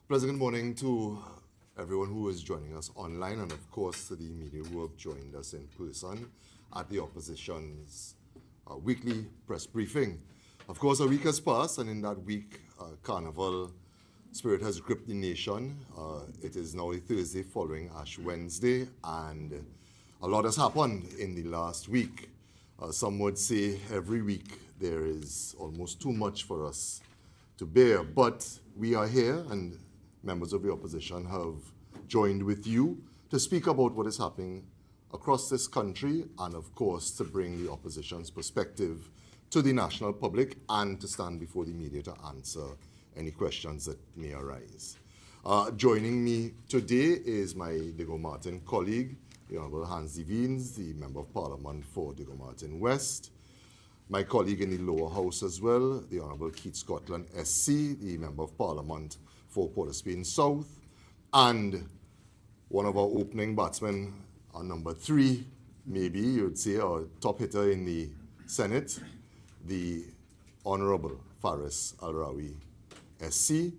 Pleasant good morning to everyone who is joining us online and, of course, to the media who have joined us in person at the opposition's weekly press briefing. Of course, a week has passed, and in that week, Carnival spirit has gripped the nation. It is now a Thursday following Ash Wednesday, and a lot has happened in the last week. Some would say every week there is almost too much for us to bear, but we are here, and members of the opposition have joined with you to speak about what is happening across this country and, of course, to bring the opposition's perspective to the national public and to stand before the media to answer any questions that may arise. Joining me today is my Diego Martin colleague, the Honourable Hans de Veens, the Member of Parliament for Diego Martin West, my colleague in the lower house as well, the Honourable Keith Scotland SC, the Member of Parliament for Port of Spain South, and one of our opening batsmen, our number 3, maybe you'd say, our top hitter in the Senate, the Honourable Faris Al-Rawi SC.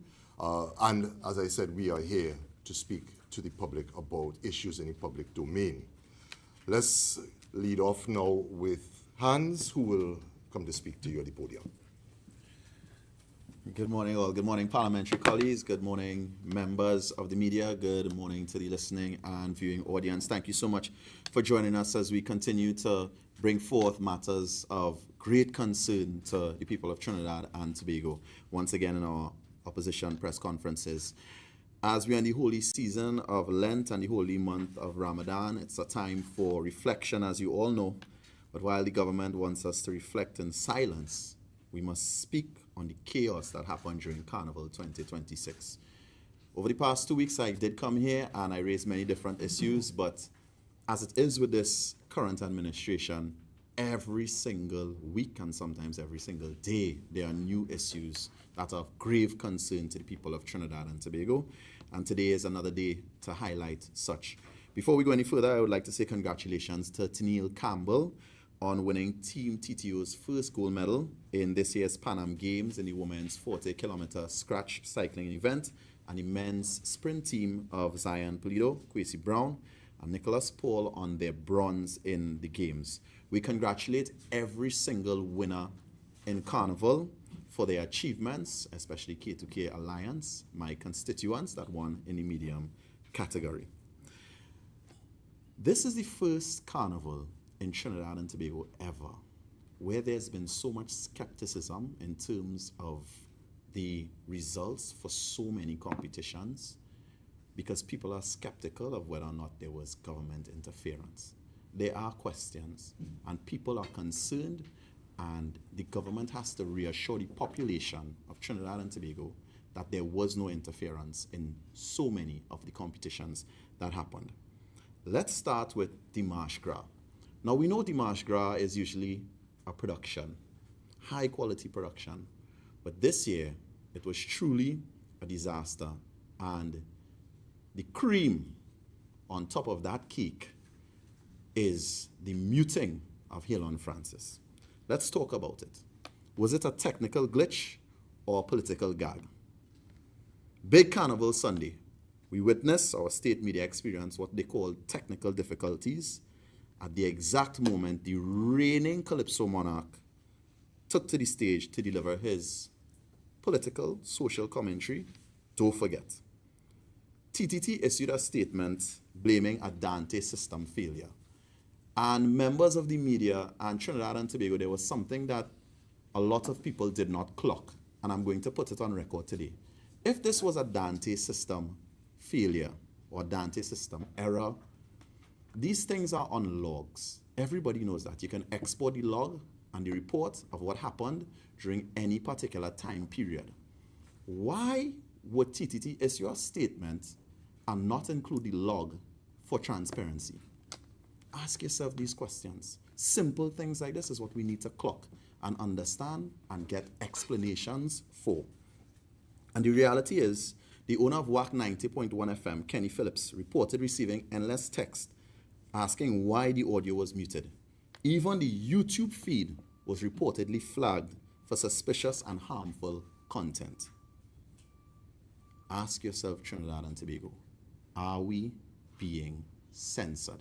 And as I said, we are here to speak to the public about issues in the public domain. Let's lead off now with Hans, who will come to speak to you at the podium. Good morning, all. Good morning, parliamentary colleagues. Good morning, members of the media. Good morning to the listening and viewing audience. Thank you so much for joining us as we continue to bring forth matters of great concern to the people of Trinidad and Tobago, once again in our opposition press conferences. As we are in the holy season of Lent and the holy month of Ramadan, it's a time for reflection, as you all know. But while the government wants us to reflect in silence, we must speak on the chaos that happened during Carnival 2026. Over the past 2 weeks, I did come here and I raised many different issues, but as it is with this current administration, every single week and sometimes every single day, there are new issues that are of grave concern to the people of Trinidad and Tobago. And today is another day to highlight such. Before we go any further, I would like to say congratulations to Tennille Campbell on winning Team TTO's first gold medal in this year's Pan Am Games in the women's 40-kilometer scratch cycling event, and the men's sprint team of Zion Pulido, Kwesi Brown, and Nicholas Paul on their bronze in the Games. We congratulate every single winner in Carnival for their achievements, especially K2K Alliance, my constituents that won in the medium category. This is the first Carnival in Trinidad and Tobago ever where there's been so much skepticism in terms of the results for so many competitions, because people are skeptical of whether or not there was government interference. There are questions and people are concerned, and the government has to reassure the population of Trinidad and Tobago that there was no interference in so many of the competitions that happened. Let's start with the Marche Gras. Now, we know the Marche Gras is usually a production, high quality production, but this year it was truly a disaster, and the cream on top of that cake is the muting of Halon Francis. Let's talk about it. Was it a technical glitch or a political gag? Big Carnival Sunday, we witnessed, our state media experience, what they call technical difficulties at the exact moment the reigning Calypso monarch took to the stage to deliver his political, social commentary. Don't forget, TTT issued a statement blaming a Dante system failure. And members of the media and Trinidad and Tobago, there was something that a lot of people did not clock, and I'm going to put it on record today. If this was a Dante system failure or Dante system error, these things are on logs. Everybody knows that. You can export the log and the report of what happened during any particular time period. Why would TTT issue a statement and not include the log for transparency? Ask yourself these questions. Simple things like this is what we need to clock and understand and get explanations for. And the reality is, the owner of WAC 90.1 FM, Kenny Phillips, reported receiving endless text asking why the audio was muted. Even the YouTube feed was reportedly flagged for suspicious and harmful content. Ask yourself, Trinidad and Tobago, are we being censored?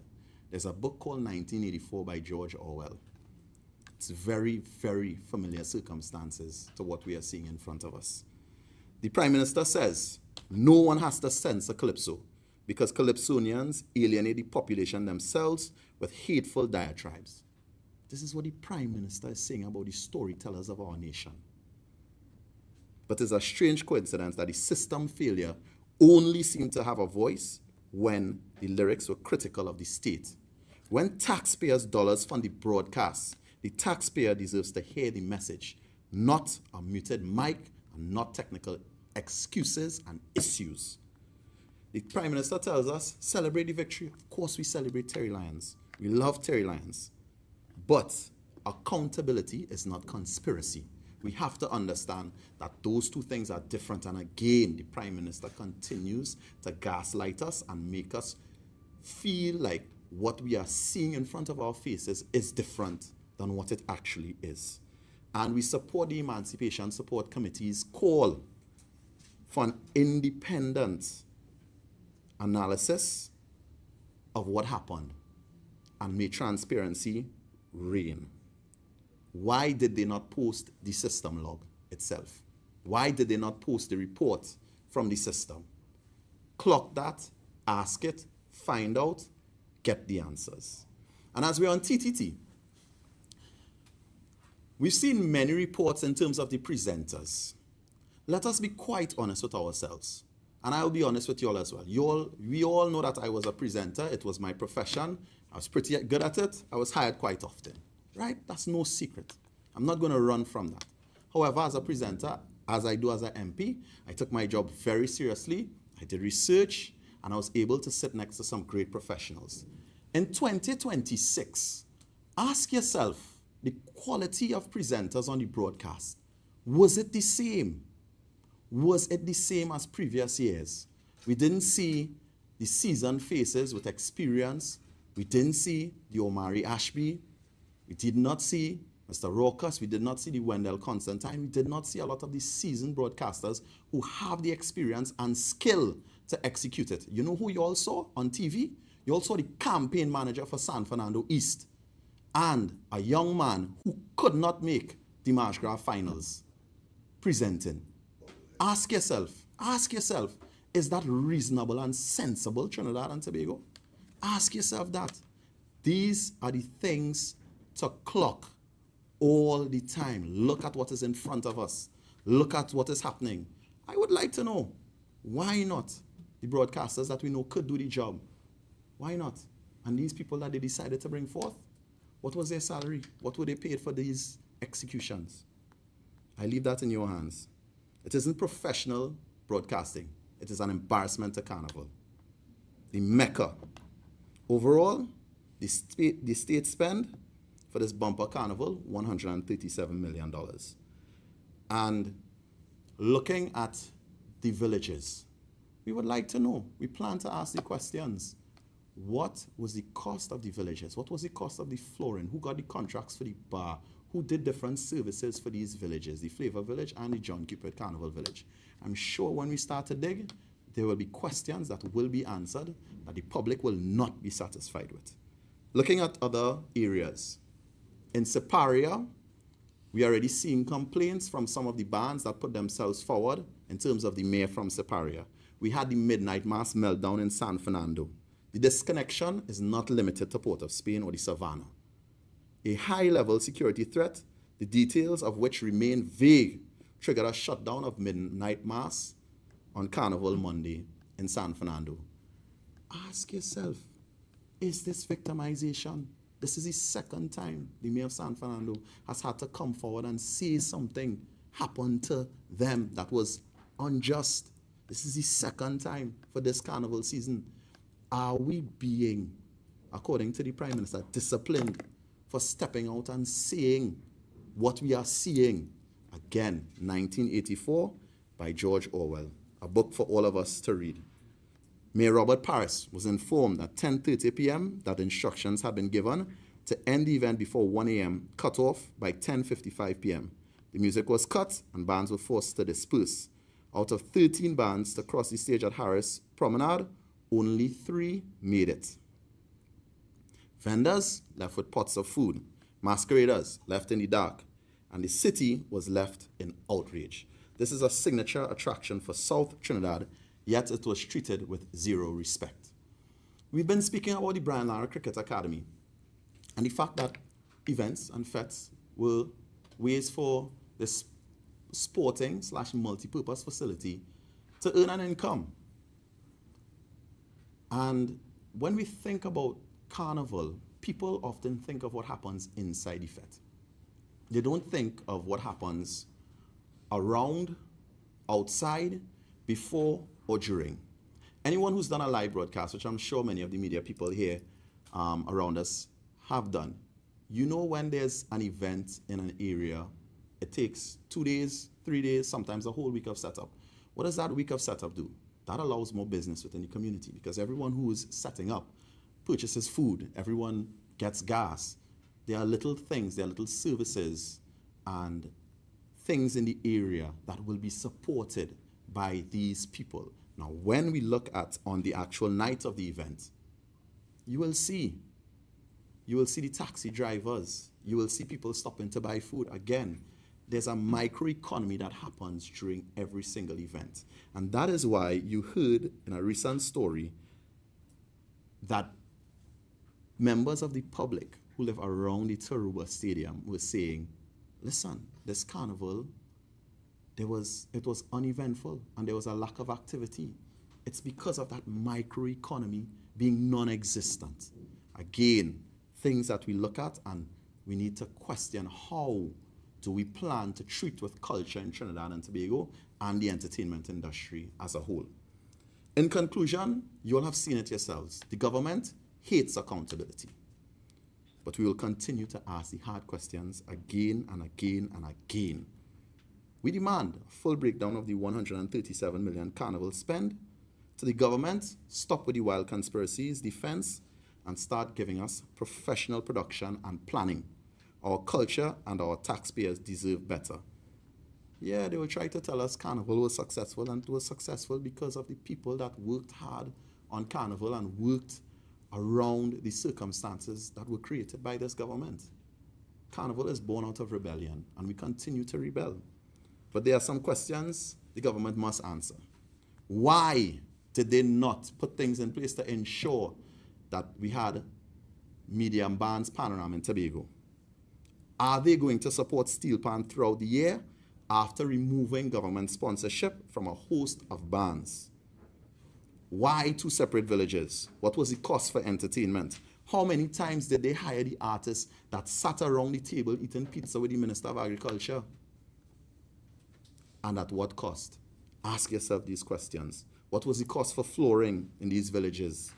There's a book called 1984 by George Orwell. It's very, very familiar circumstances to what we are seeing in front of us. The Prime Minister says no one has to censor Calypso because Calypsonians alienate the population themselves with hateful diatribes. This is what the Prime Minister is saying about the storytellers of our nation. But it's a strange coincidence that the system failure only seemed to have a voice when the lyrics were critical of the state. When taxpayers' dollars fund the broadcast, the taxpayer deserves to hear the message, not a muted mic and not technical excuses and issues. The Prime Minister tells us, celebrate the victory. Of course we celebrate Terry Lyons. We love Terry Lyons. But accountability is not conspiracy. We have to understand that those two things are different. And again, the Prime Minister continues to gaslight us and make us feel like what we are seeing in front of our faces is different than what it actually is. And we support the Emancipation Support Committee's call for an independent analysis of what happened and may transparency reign. Why did they not post the system log itself? Why did they not post the report from the system? Clock that, ask it, find out, get the answers. And as we're on TTT, we've seen many reports in terms of the presenters. Let us be quite honest with ourselves. And I'll be honest with you all as well. We all know that I was a presenter. It was my profession. I was pretty good at it. I was hired quite often. Right? That's no secret. I'm not going to run from that. However, as a presenter, as I do as an MP, I took my job very seriously. I did research, and I was able to sit next to some great professionals. In 2026, ask yourself, the quality of presenters on the broadcast, was it the same? Was it the same as previous years? We didn't see the seasoned faces with experience. We didn't see the Omari Ashby. We did not see Mr. Raucus. We did not see the Wendell Constantine. We did not see a lot of the seasoned broadcasters who have the experience and skill to execute it. You know who you all saw on TV? You all saw the campaign manager for San Fernando East and a young man who could not make the Marshgrave finals presenting. Ask yourself, is that reasonable and sensible, Trinidad and Tobago? Ask yourself that. These are the things to clock all the time. Look at what is in front of us. Look at what is happening. I would like to know, why not the broadcasters that we know could do the job? Why not? And these people that they decided to bring forth, what was their salary? What were they paid for these executions? I leave that in your hands. It isn't professional broadcasting. It is an embarrassment to Carnival. The Mecca. Overall, the state spend for this bumper Carnival, $137 million. And looking at the villages, we would like to know, we plan to ask the questions. What was the cost of the villages? What was the cost of the flooring? Who got the contracts for the bar? Who did different services for these villages, the Flavor Village and the John Cupid Carnival Village? I'm sure when we start to dig, there will be questions that will be answered that the public will not be satisfied with. Looking at other areas, in Siparia, we are already seeing complaints from some of the bands that put themselves forward in terms of the mayor from Siparia. We had the midnight mass meltdown in San Fernando. The disconnection is not limited to Port of Spain or the Savannah. A high-level security threat, the details of which remain vague, triggered a shutdown of midnight mass on Carnival Monday in San Fernando. Ask yourself, is this victimization? This is the second time the mayor of San Fernando has had to come forward and say something happened to them that was unjust. This is the second time for this carnival season. Are we being, according to the Prime Minister, disciplined for stepping out and saying what we are seeing? Again, 1984 by George Orwell, a book for all of us to read. Mayor Robert Parris was informed at 10:30 p.m. that instructions had been given to end the event before 1 a.m., cut off by 10:55 p.m. The music was cut and bands were forced to disperse. Out of 13 bands to cross the stage at Harris Promenade, only 3 made it. Vendors left with pots of food, masqueraders left in the dark, and the city was left in outrage. This is a signature attraction for South Trinidad, yet it was treated with zero respect. We've been speaking about the Brian Lara Cricket Academy and the fact that events and fetes were ways for this sporting/multi-purpose facility to earn an income. And when we think about carnival, people often think of what happens inside the fete. They don't think of what happens around, outside, before, or during. Anyone who's done a live broadcast, which I'm sure many of the media people here around us have done, you know when there's an event in an area, it takes 2 days, 3 days, sometimes a whole week of setup. What does that week of setup do? That allows more business within the community because everyone who is setting up purchases food, everyone gets gas. There are little things, there are little services and things in the area that will be supported by these people. Now, when we look at on the actual night of the event, you will see the taxi drivers, you will see people stopping to buy food. Again, there's a microeconomy that happens during every single event. And that is why you heard in a recent story that members of the public who live around the Taruba Stadium were saying, listen, this carnival, it was uneventful and there was a lack of activity. It's because of that microeconomy being non-existent. Again, things that we look at and we need to question how do we plan to treat with culture in Trinidad and Tobago and the entertainment industry as a whole. In conclusion, you all have seen it yourselves. The government hates accountability. But we will continue to ask the hard questions again and again and again. We demand a full breakdown of the 137 million carnival spend. To the government, stop with the wild conspiracies, defense, and start giving us professional production and planning. Our culture and our taxpayers deserve better. Yeah, they will try to tell us carnival was successful, and it was successful because of the people that worked hard on carnival and worked around the circumstances that were created by this government. Carnival is born out of rebellion, and we continue to rebel. But there are some questions the government must answer. Why did they not put things in place to ensure that we had medium bands panorama in Tobago? Are they going to support Steel Pan throughout the year after removing government sponsorship from a host of bands? Why 2 separate villages? What was the cost for entertainment? How many times did they hire the artists that sat around the table eating pizza with the Minister of Agriculture? And at what cost? Ask yourself these questions. What was the cost for flooring in these villages?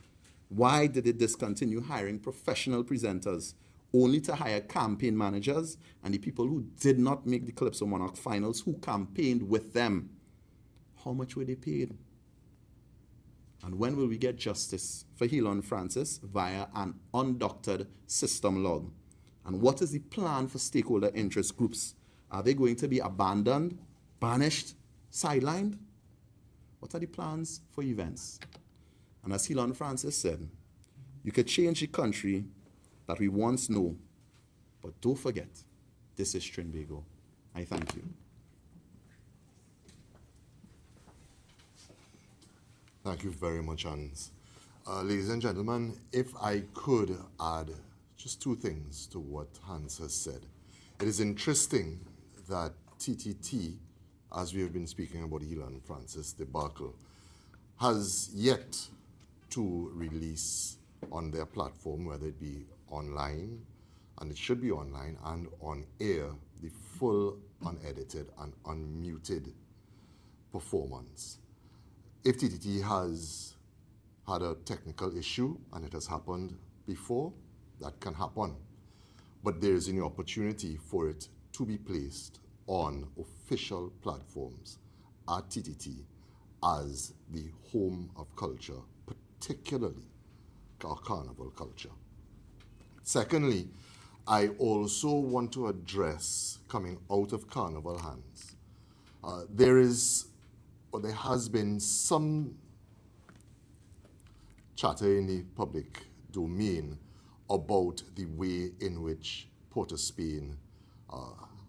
Why did they discontinue hiring professional presenters only to hire campaign managers and the people who did not make the Calypso Monarch finals who campaigned with them? How much were they paid? And when will we get justice for Helon Francis via an undoctored system log? And what is the plan for stakeholder interest groups? Are they going to be abandoned, banished, sidelined? What are the plans for events? And as Helon Francis said, you could change the country that we once know, but don't forget, this is Trinbago. I thank you. Thank you very much, Hans. Ladies and gentlemen, if I could add just 2 things to what Hans has said. It is interesting that TTT, as we have been speaking about Helon Francis debacle, has yet to release on their platform, whether it be online, and it should be online, and on air, the full, unedited, and unmuted performance. If TTT has had a technical issue, and it has happened before, that can happen. But there is an opportunity for it to be placed on official platforms at TTT as the home of culture, particularly our carnival culture. Secondly, I also want to address, coming out of carnival hands, there is or there has been some chatter in the public domain about the way in which Port of Spain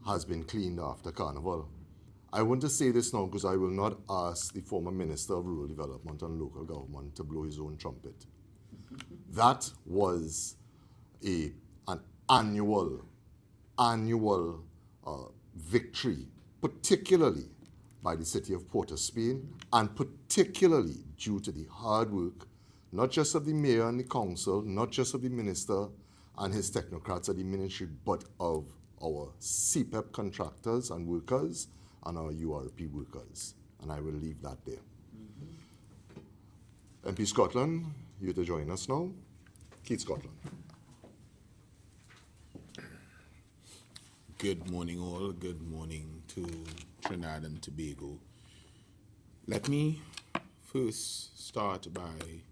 has been cleaned after Carnival. I want to say this now because I will not ask the former Minister of Rural Development and Local Government to blow his own trumpet. That was an annual victory, particularly by the city of Port of Spain, and particularly due to the hard work, not just of the mayor and the council, not just of the minister and his technocrats at the ministry, but of our CPEP contractors and workers and our URP workers. And I will leave that there. MP Scotland, you're to join us now. Keith Scotland. Good morning, all. Good morning to Trinidad and Tobago. Let me first start by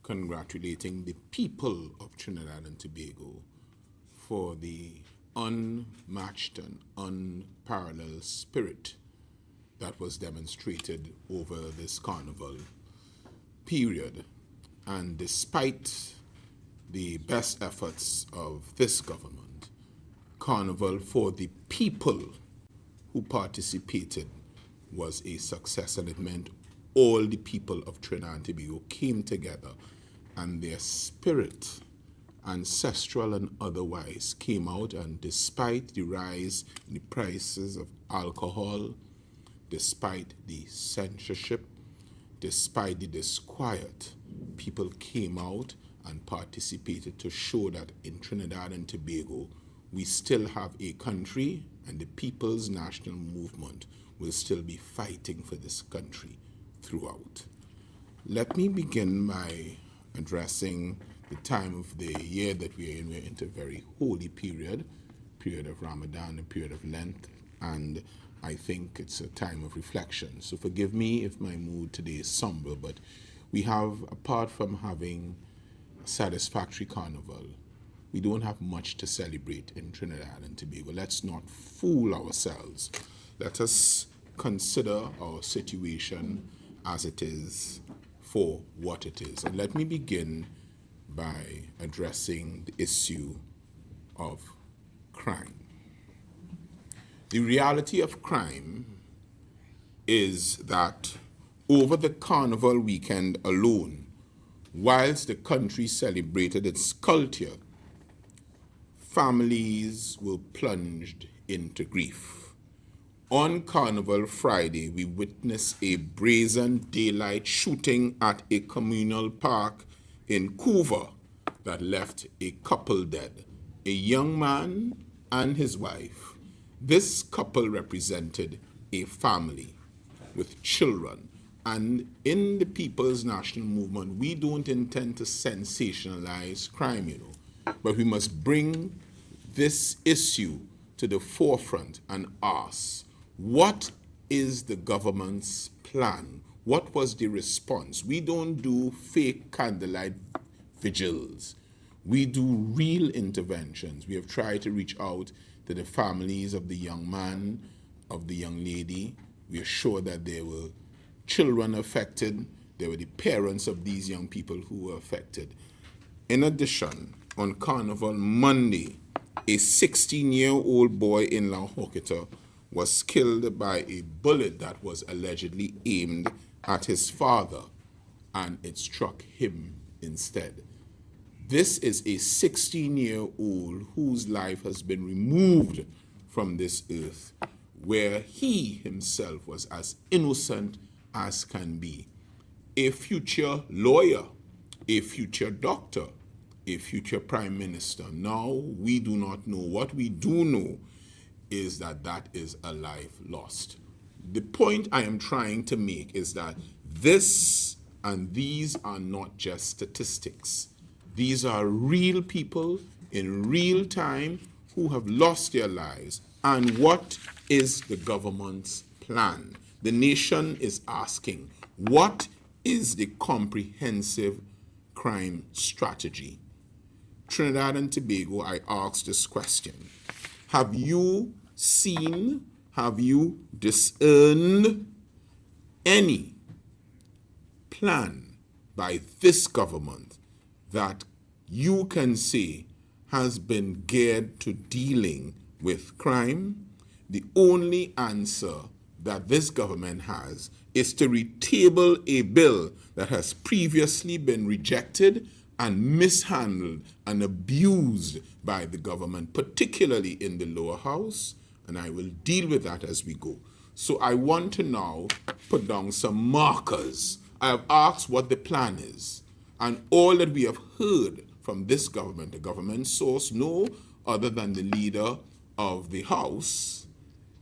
congratulating the people of Trinidad and Tobago for the unmatched and unparalleled spirit that was demonstrated over this carnival period. And despite the best efforts of this government, Carnival for the people who participated was a success, and it meant all the people of Trinidad and Tobago came together and their spirit, ancestral and otherwise, came out, and despite the rise in the prices of alcohol, despite the censorship, despite the disquiet, people came out and participated to show that in Trinidad and Tobago, we still have a country, and the People's National Movement will still be fighting for this country throughout. Let me begin by addressing the time of the year that we are in. We're into a very holy period of Ramadan, a period of Lent, and I think it's a time of reflection. So forgive me if my mood today is somber, but we have, apart from having a satisfactory carnival, we don't have much to celebrate in Trinidad and Tobago. Let's not fool ourselves. Let us consider our situation as it is for what it is. And let me begin by addressing the issue of crime. The reality of crime is that over the carnival weekend alone, whilst the country celebrated its culture, families were plunged into grief. On Carnival Friday, we witnessed a brazen daylight shooting at a communal park in Couva that left a couple dead, a young man and his wife. This couple represented a family with children, and in the People's National Movement, we don't intend to sensationalize crime, but we must bring this issue to the forefront and ask, what is the government's plan? What was the response? We don't do fake candlelight vigils. We do real interventions. We have tried to reach out to the families of the young man, of the young lady. We are sure that there were children affected. There were the parents of these young people who were affected. In addition, on Carnival Monday, a 16-year-old boy in La Hoqueta was killed by a bullet that was allegedly aimed at his father, and it struck him instead. This is a 16-year-old whose life has been removed from this earth, where he himself was as innocent as can be. A future lawyer, a future doctor, a future prime minister. Now, we do not know. What we do know is that that is a life lost. The point I am trying to make is that this and these are not just statistics. These are real people in real time who have lost their lives. And what is the government's plan? The nation is asking, what is the comprehensive crime strategy? Trinidad and Tobago, I ask this question. Have you seen, have you discerned any plan by this government that you can say has been geared to dealing with crime, the only answer that this government has is to retable a bill that has previously been rejected and mishandled and abused by the government, particularly in the lower house, and I will deal with that as we go. So I want to now put down some markers. I have asked what the plan is, and all that we have heard from this government, the government source, no other than the leader of the House,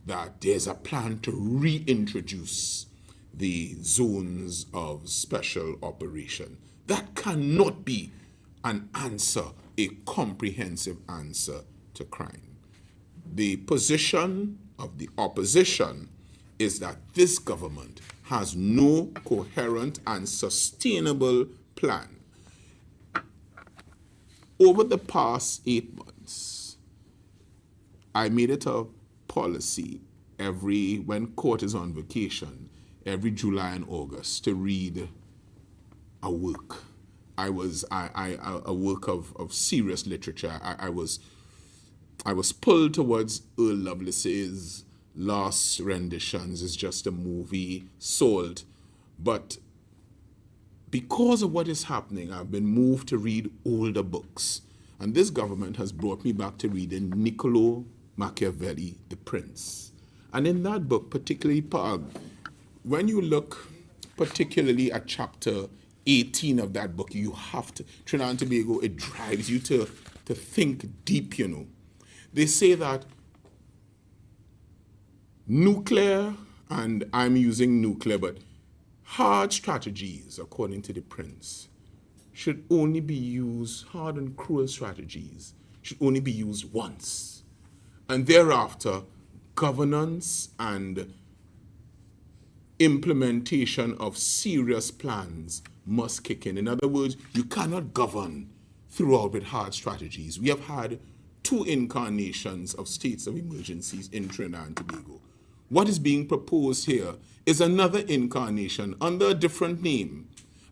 that there's a plan to reintroduce the zones of special operation. That cannot be an answer, a comprehensive answer to crime. The position of the opposition is that this government has no coherent and sustainable plan. Over the past 8 months, I made it a policy when court is on vacation, every July and August, to read a work. A work of serious literature. I was pulled towards Earl Lovelace's last renditions. It's just a movie, Salt. But because of what is happening, I've been moved to read older books. And this government has brought me back to reading Niccolo Machiavelli, The Prince. And in that book, particularly, when you look particularly at chapter 18 of that book, you have to, Trinidad and Tobago, it drives you to think deep, you know. They say that nuclear, and I'm using nuclear, but hard strategies, according to the Prince, should only be used, hard and cruel strategies, should only be used once. And thereafter, governance and implementation of serious plans must kick in. In other words, you cannot govern throughout with hard strategies. We have had 2 incarnations of states of emergencies in Trinidad and Tobago. What is being proposed here is another incarnation under a different name,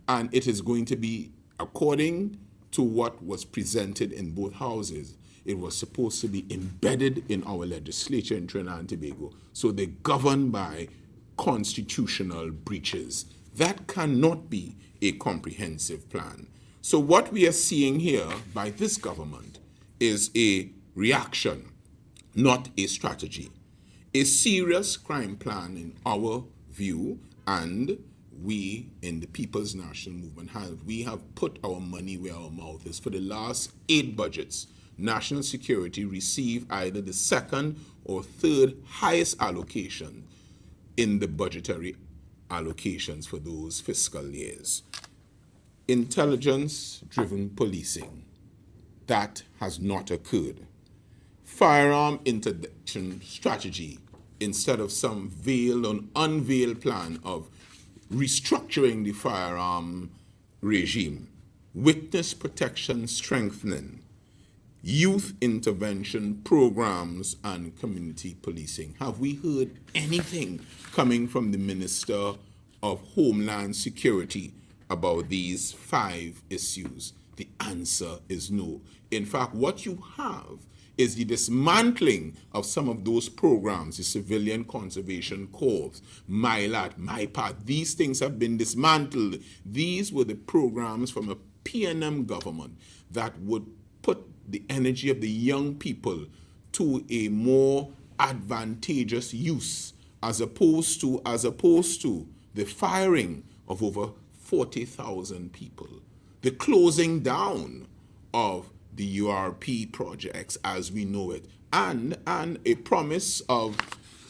and it is going to be, according to what was presented in both houses, it was supposed to be embedded in our legislature in Trinidad and Tobago, so they govern by constitutional breaches. That cannot be a comprehensive plan. So what we are seeing here by this government is a reaction, not a strategy. A serious crime plan in our view, and we in the People's National Movement we have put our money where our mouth is. For the last 8 budgets, national security received either the 2nd or 3rd highest allocation in the budgetary allocations for those fiscal years. Intelligence-driven policing, that has not occurred. Firearm interdiction strategy, instead of some veiled and unveiled plan of restructuring the firearm regime. Witness protection strengthening, youth intervention programs, and community policing. Have we heard anything coming from the Minister of Homeland Security about these 5 issues? The answer is no. In fact, what you have is the dismantling of some of those programs, the Civilian Conservation Corps, MILAT, MIPAT. These things have been dismantled. These were the programs from a PNM government that would put the energy of the young people to a more advantageous use, as opposed to the firing of over 40,000 people, the closing down of the URP projects as we know it, and a promise of,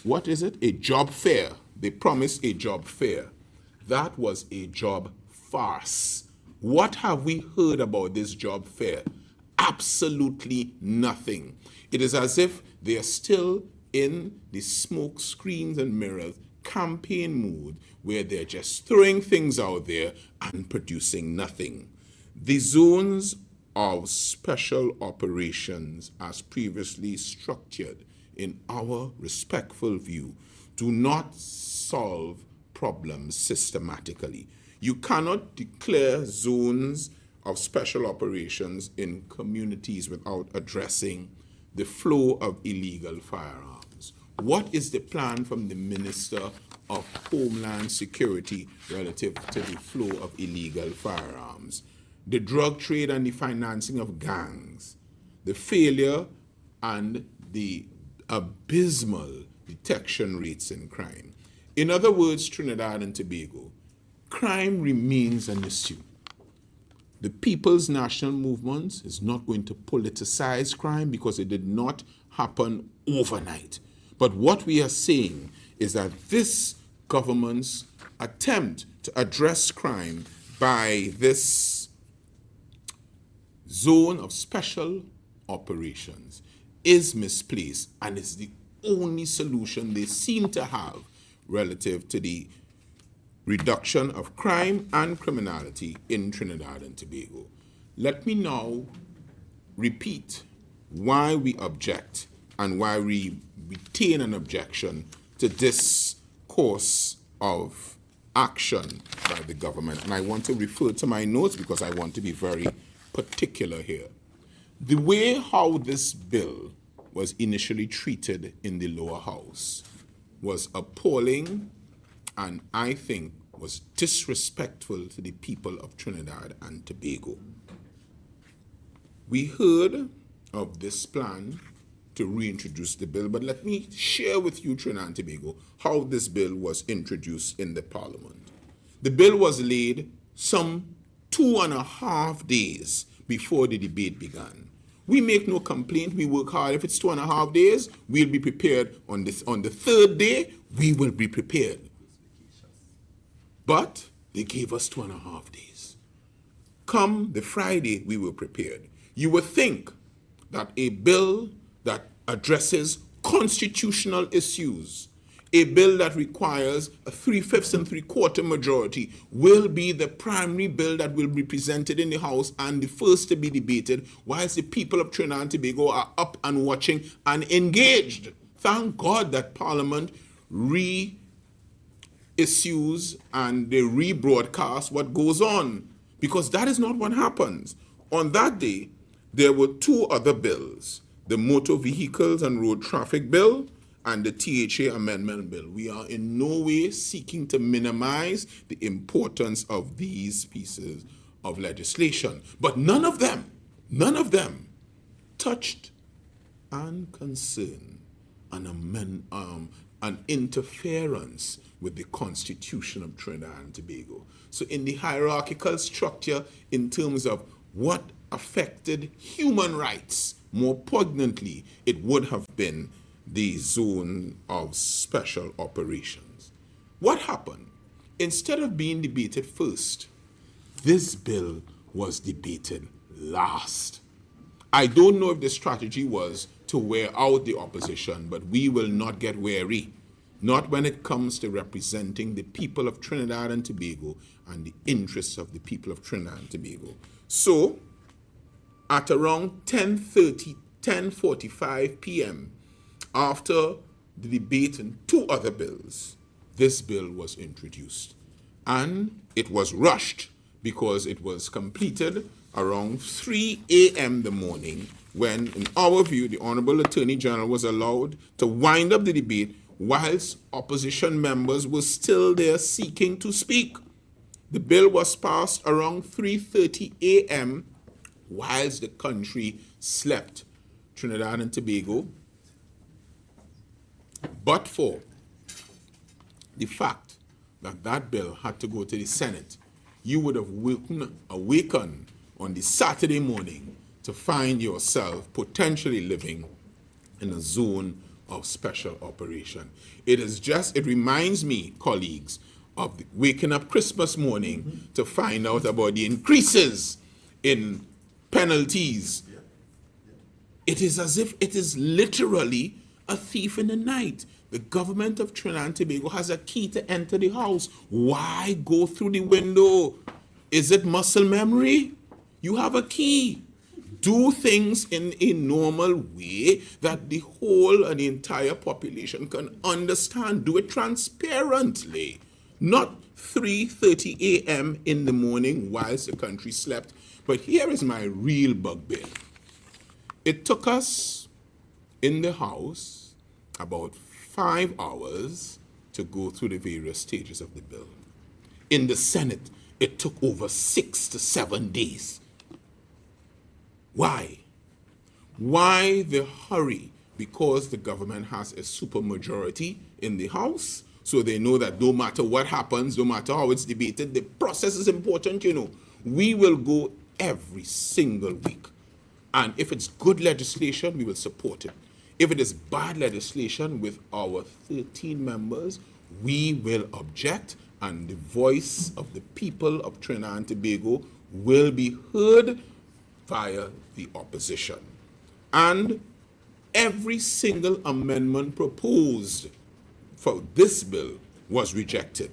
what is it? A job fair. They promised a job fair. That was a job farce. What have we heard about this job fair? Absolutely nothing. It is as if they are still in the smoke screens and mirrors campaign mood, where they're just throwing things out there and producing nothing. The zones of special operations, as previously structured, in our respectful view, do not solve problems systematically. You cannot declare zones of special operations in communities without addressing the flow of illegal firearms. What is the plan from the Minister of Homeland Security relative to the flow of illegal firearms? The drug trade and the financing of gangs, the failure and the abysmal detection rates in crime. In other words, Trinidad and Tobago, crime remains an issue. The People's National Movement is not going to politicize crime because it did not happen overnight. But what we are saying is that this government's attempt to address crime by this zone of special operations is misplaced and is the only solution they seem to have relative to the reduction of crime and criminality in Trinidad and Tobago. Let me now repeat why we object and why we retain an objection to this course of action by the government. And I want to refer to my notes because I want to be very particular here. The way how this bill was initially treated in the lower house was appalling and I think was disrespectful to the people of Trinidad and Tobago. We heard of this plan to reintroduce the bill, but let me share with you, Trinidad and Tobago, how this bill was introduced in the Parliament. The bill was laid some 2.5 days before the debate began. We make no complaint, we work hard. If it's 2.5 days, we'll be prepared. On the third day, we will be prepared. But they gave us 2.5 days. Come the Friday, we were prepared. You would think that a bill that addresses constitutional issues, a bill that requires a 3/5 and 3/4 majority will be the primary bill that will be presented in the House and the first to be debated, whilst the people of Trinidad and Tobago are up and watching and engaged. Thank God that Parliament issues and they rebroadcast what goes on, because that is not what happens. On that day, there were 2 other bills, the Motor Vehicles and Road Traffic Bill and the THA Amendment Bill. We are in no way seeking to minimize the importance of these pieces of legislation, but none of them touched and concerned an interference with the Constitution of Trinidad and Tobago. So in the hierarchical structure in terms of what affected human rights more poignantly, it would have been the zone of special operations. What happened? Instead of being debated first, this bill was debated last. I don't know if the strategy was to wear out the opposition, but we will not get weary. Not when it comes to representing the people of Trinidad and Tobago and the interests of the people of Trinidad and Tobago. So, at around 10:45 p.m., after the debate in 2 other bills, this bill was introduced. And it was rushed because it was completed around 3 a.m. the morning when, in our view, the Honorable Attorney General was allowed to wind up the debate whilst opposition members were still there seeking to speak. The bill was passed around 3:30 a.m. whilst the country slept. Trinidad and Tobago, but for the fact that that bill had to go to the Senate, you would have awakened on the Saturday morning to find yourself potentially living in a zone of special operation. It reminds me, colleagues, of waking up Christmas morning to find out about the increases in penalties. It is as if it is literally a thief in the night. The government of Trinidad and Tobago has a key to enter the house. Why go through the window? Is it muscle memory? You have a key. Do things in a normal way that the whole and the entire population can understand. Do it transparently. not 3:30 a.m. in the morning whilst the country slept. But here is my real bugbear. It took us in the House about 5 hours to go through the various stages of the bill. In the Senate, it took over 6 to 7 days. Why? Why the hurry? Because the government has a supermajority in the House, so they know that no matter what happens, no matter how it's debated, the process is important, We will go every single week. And if it's good legislation, we will support it. If it is bad legislation with our 13 members, we will object, and the voice of the people of Trinidad and Tobago will be heard via the opposition. And every single amendment proposed for this bill was rejected.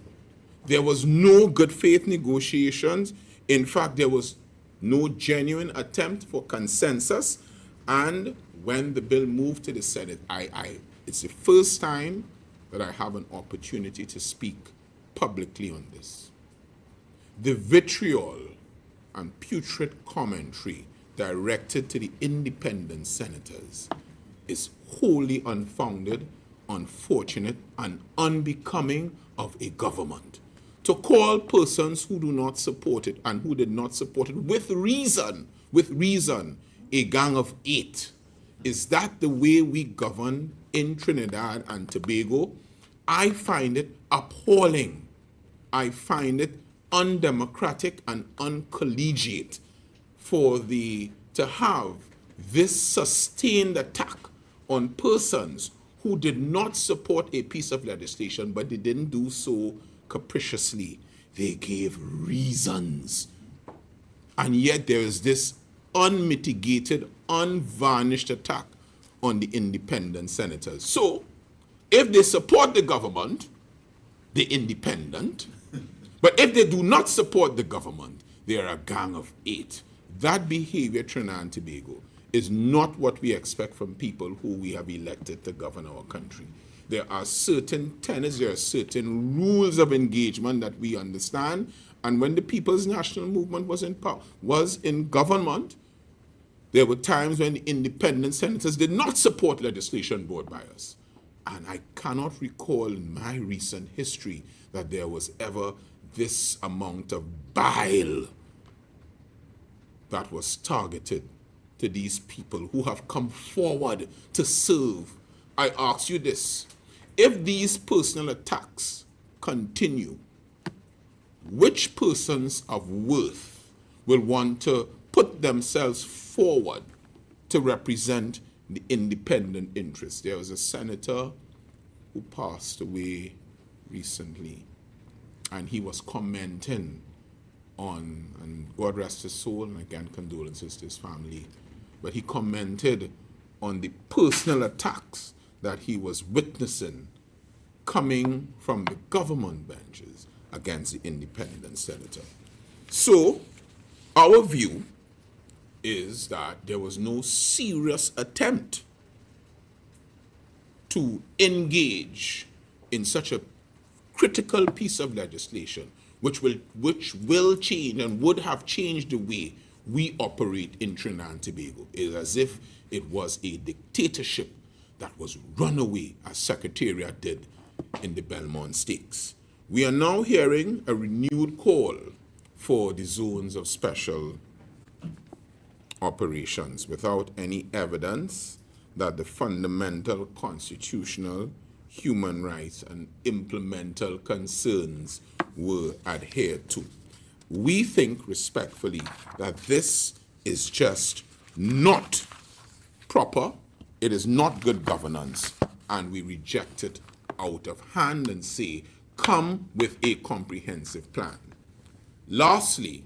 There was no good faith negotiations. In fact, there was no genuine attempt for consensus. And when the bill moved to the Senate, it's the first time that I have an opportunity to speak publicly on this. The vitriol and putrid commentary directed to the independent senators is wholly unfounded, unfortunate, and unbecoming of a government. To call persons who do not support it and who did not support it with reason, a gang of 8. Is that the way we govern in Trinidad and Tobago? I find it appalling. I find it undemocratic and uncollegiate to have this sustained attack on persons who did not support a piece of legislation, but they didn't do so capriciously. They gave reasons. And yet there is this unmitigated, unvarnished attack on the independent senators. So, if they support the government, the independent, but if they do not support the government, they are a gang of 8. That behavior, Trinidad and Tobago, is not what we expect from people who we have elected to govern our country. There are certain tenets, there are certain rules of engagement that we understand. And when the People's National Movement was in government, there were times when the independent senators did not support legislation brought by us. And I cannot recall in my recent history that there was ever this amount of bile that was targeted to these people who have come forward to serve. I ask you this: if these personal attacks continue, which persons of worth will want to put themselves forward to represent the independent interests? There was a senator who passed away recently, and he was commenting on, and God rest his soul, and again condolences to his family, but he commented on the personal attacks that he was witnessing coming from the government benches against the independent senator. So, our view is that there was no serious attempt to engage in such a critical piece of legislation, which will change and would have changed the way we operate in Trinidad and Tobago. It is as if it was a dictatorship that was run away, as Secretariat did in the Belmont Stakes. We are now hearing a renewed call for the zones of special operations without any evidence that the fundamental constitutional, human rights, and implemental concerns were adhered to. We think respectfully that this is just not proper, it is not good governance, and we reject it out of hand and say, come with a comprehensive plan. Lastly,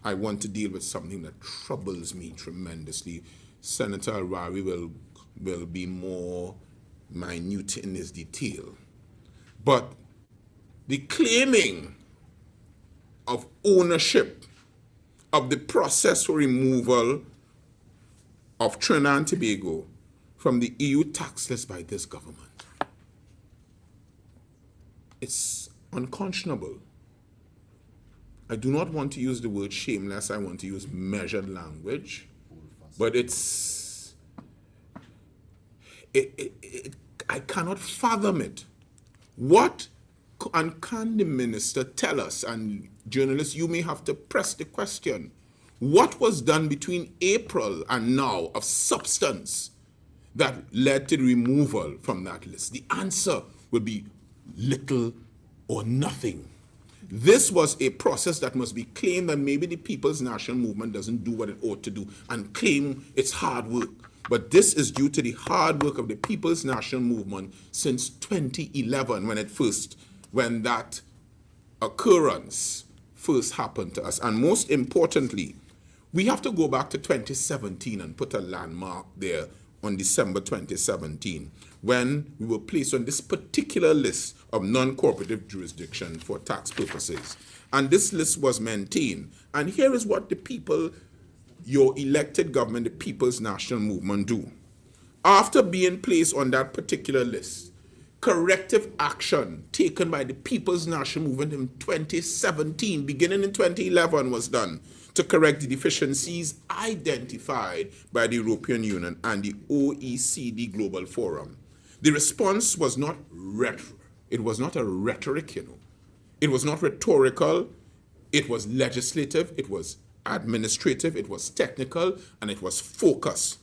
I want to deal with something that troubles me tremendously. Senator Arari will be more minute in his detail. But the claiming of ownership of the process for removal of Trinidad and Tobago from the EU tax list by this government. It's unconscionable. I do not want to use the word shameless, I want to use measured language, but I cannot fathom it. What and can the minister tell us, and journalists, you may have to press the question, what was done between April and now of substance that led to the removal from that list? The answer would be little or nothing. This was a process that must be claimed, and maybe the People's National Movement doesn't do what it ought to do and claim its hard work. But this is due to the hard work of the People's National Movement since 2011, when that occurrence first happened to us. And most importantly, we have to go back to 2017 and put a landmark there on December 2017, when we were placed on this particular list of non-cooperative jurisdiction for tax purposes. And this list was maintained. And here is what the people, your elected government, the People's National Movement, do. After being placed on that particular list, corrective action taken by the People's National Movement in 2017, beginning in 2011, was done to correct the deficiencies identified by the European Union and the OECD Global Forum. The response was not it was not a rhetoric, It was not rhetorical, it was legislative, it was administrative, it was technical, and it was focused.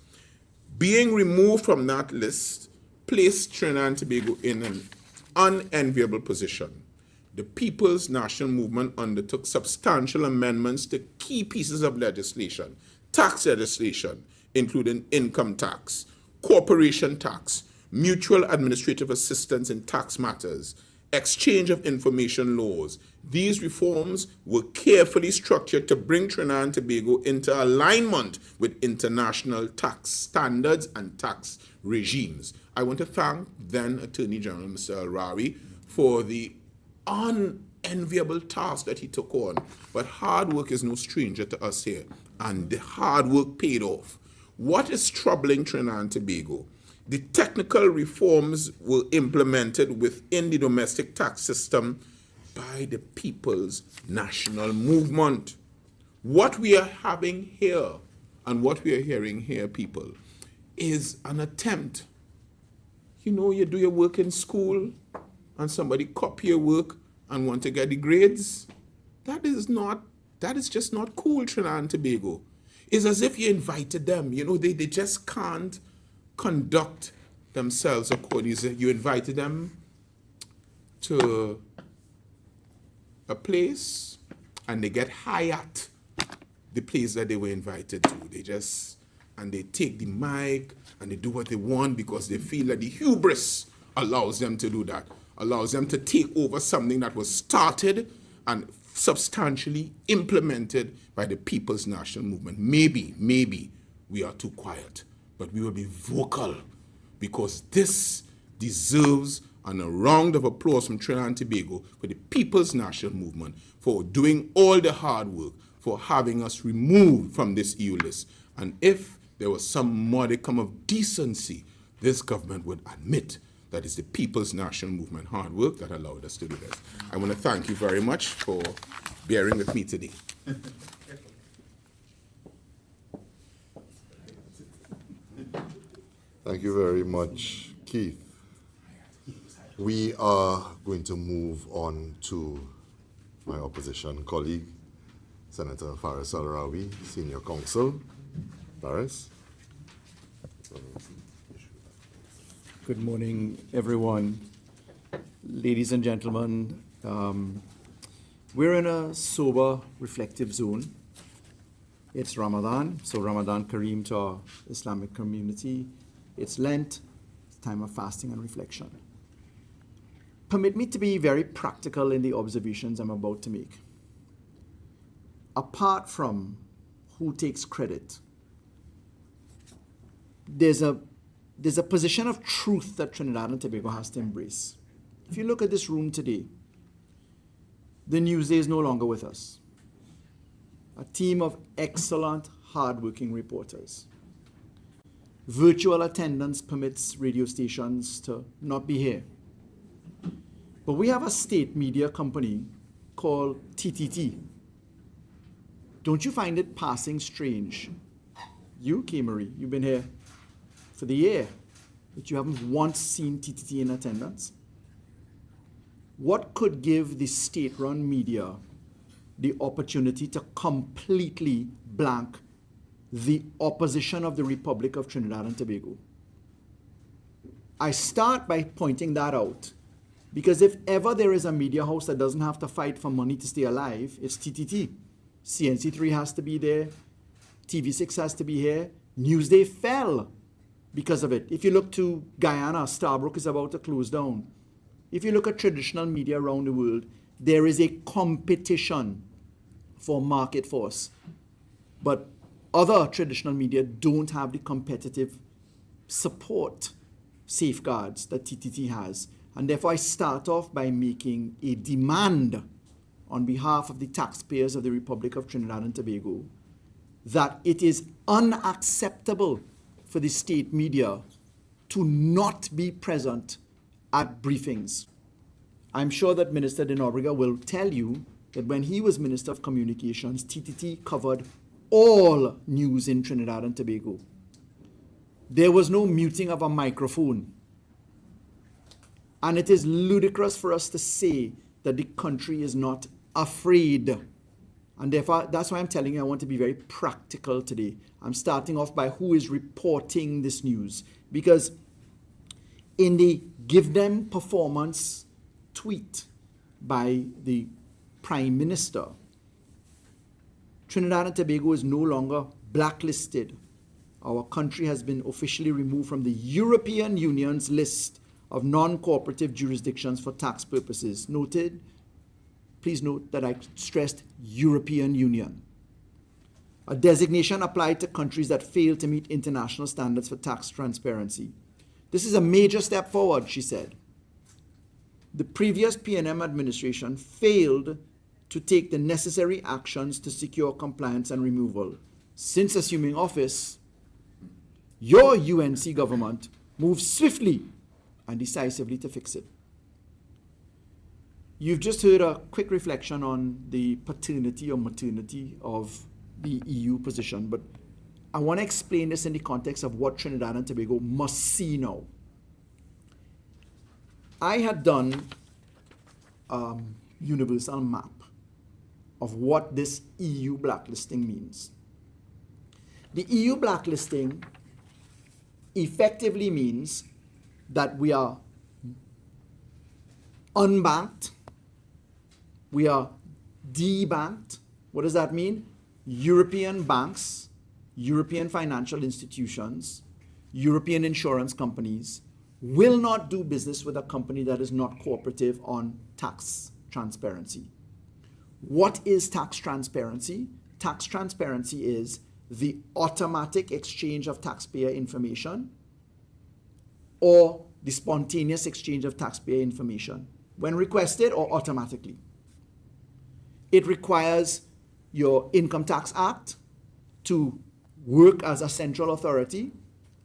Being removed from that list placed Trinidad and Tobago in an unenviable position. The People's National Movement undertook substantial amendments to key pieces of legislation, tax legislation, including income tax, corporation tax, mutual administrative assistance in tax matters, exchange of information laws. These reforms were carefully structured to bring Trinidad and Tobago into alignment with international tax standards and tax regimes. I want to thank then Attorney General Mr. El-Rawi for the unenviable task that he took on. But hard work is no stranger to us here, and the hard work paid off. What is troubling Trinidad and Tobago? The technical reforms were implemented within the domestic tax system by the People's National Movement. What we are having here and what we are hearing here, people, is an attempt. You do your work in school and somebody copy your work and want to get the grades. That is just not cool, Trinidad and Tobago. It's as if you invited them. They just can't conduct themselves accordingly. You invited them to a place and they get high at the place that they were invited to. They take the mic and they do what they want because they feel that the hubris allows them to do that, allows them to take over something that was started and substantially implemented by the People's National Movement. Maybe we are too quiet, but we will be vocal because this deserves a round of applause from Trinidad and Tobago for the People's National Movement for doing all the hard work, for having us removed from this EU list. And if there was some modicum of decency, this government would admit that it's the People's National Movement hard work that allowed us to do this. I want to thank you very much for bearing with me today. Thank you very much, Keith. We are going to move on to my opposition colleague, Senator Faris El-Rawi, Senior Counsel. Faris? Good morning, everyone. Ladies and gentlemen, we're in a sober, reflective zone. It's Ramadan, so Ramadan Kareem to our Islamic community. It's Lent, it's a time of fasting and reflection. Permit me to be very practical in the observations I'm about to make. Apart from who takes credit, there's a position of truth that Trinidad and Tobago has to embrace. If you look at this room today, the Newsday is no longer with us. A team of excellent, hardworking reporters. Virtual attendance permits radio stations to not be here. But we have a state media company called TTT. Don't you find it passing strange? You, K. Marie, you've been here for the year, but you haven't once seen TTT in attendance. What could give the state-run media the opportunity to completely blank the opposition of the Republic of Trinidad and Tobago? I start by pointing that out because if ever there is a media house that doesn't have to fight for money to stay alive, it's TTT. CNC3 has to be there. TV6 has to be here. Newsday fell because of it. If you look to Guyana, Starbrook is about to close down. If you look at traditional media around the world, there is a competition for market force. But other traditional media don't have the competitive support safeguards that TTT has. And therefore, I start off by making a demand on behalf of the taxpayers of the Republic of Trinidad and Tobago that it is unacceptable for the state media to not be present at briefings. I'm sure that Minister De Nobrega will tell you that when he was Minister of Communications, TTT covered all news in Trinidad and Tobago. There was no muting of a microphone. And it is ludicrous for us to say that the country is not afraid. And therefore, that's why I'm telling you I want to be very practical today. I'm starting off by who is reporting this news. Because in the Give Them Performance tweet by the Prime Minister, Trinidad and Tobago is no longer blacklisted. Our country has been officially removed from the European Union's list of non-cooperative jurisdictions for tax purposes. Noted, please note that I stressed European Union. A designation applied to countries that fail to meet international standards for tax transparency. This is a major step forward, she said. The previous PNM administration failed to take the necessary actions to secure compliance and removal. Since assuming office, your UNC government moved swiftly and decisively to fix it. You've just heard a quick reflection on the paternity or maternity of the EU position, but I want to explain this in the context of what Trinidad and Tobago must see now. I had done a universal map of what this EU blacklisting means. The EU blacklisting effectively means that we are unbanked, we are debanked. What does that mean? European banks, European financial institutions, European insurance companies will not do business with a company that is not cooperative on tax transparency. What is tax transparency? Tax transparency is the automatic exchange of taxpayer information or the spontaneous exchange of taxpayer information when requested or automatically. It requires your Income Tax Act to work as a central authority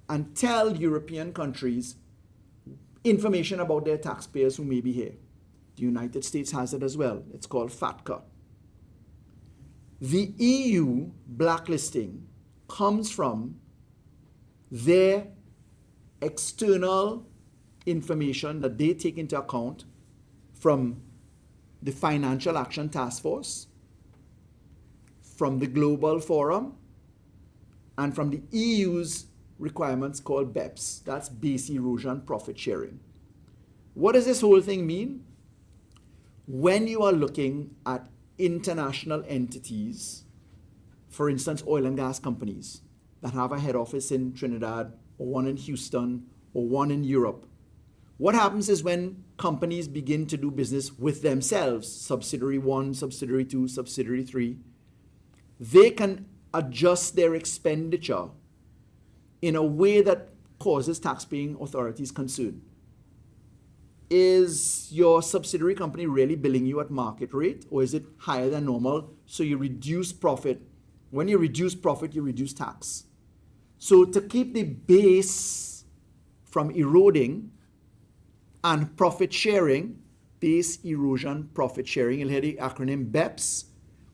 and tell European countries information about their taxpayers who may be here. The United States has it as well. It's called FATCA. The EU blacklisting comes from their external information that they take into account from the Financial Action Task Force, from the Global Forum, and from the EU's requirements called BEPS. That's Base Erosion Profit Sharing. What does this whole thing mean? When you are looking at international entities, for instance, oil and gas companies that have a head office in Trinidad or one in Houston or one in Europe, what happens is when companies begin to do business with themselves, subsidiary 1, subsidiary 2, subsidiary 3, they can adjust their expenditure in a way that causes taxpaying authorities concern. Is your subsidiary company really billing you at market rate, or is it higher than normal? So you reduce profit. When you reduce profit, you reduce tax. So to keep the base from eroding and profit sharing, Base Erosion Profit Sharing. You'll hear the acronym BEPS.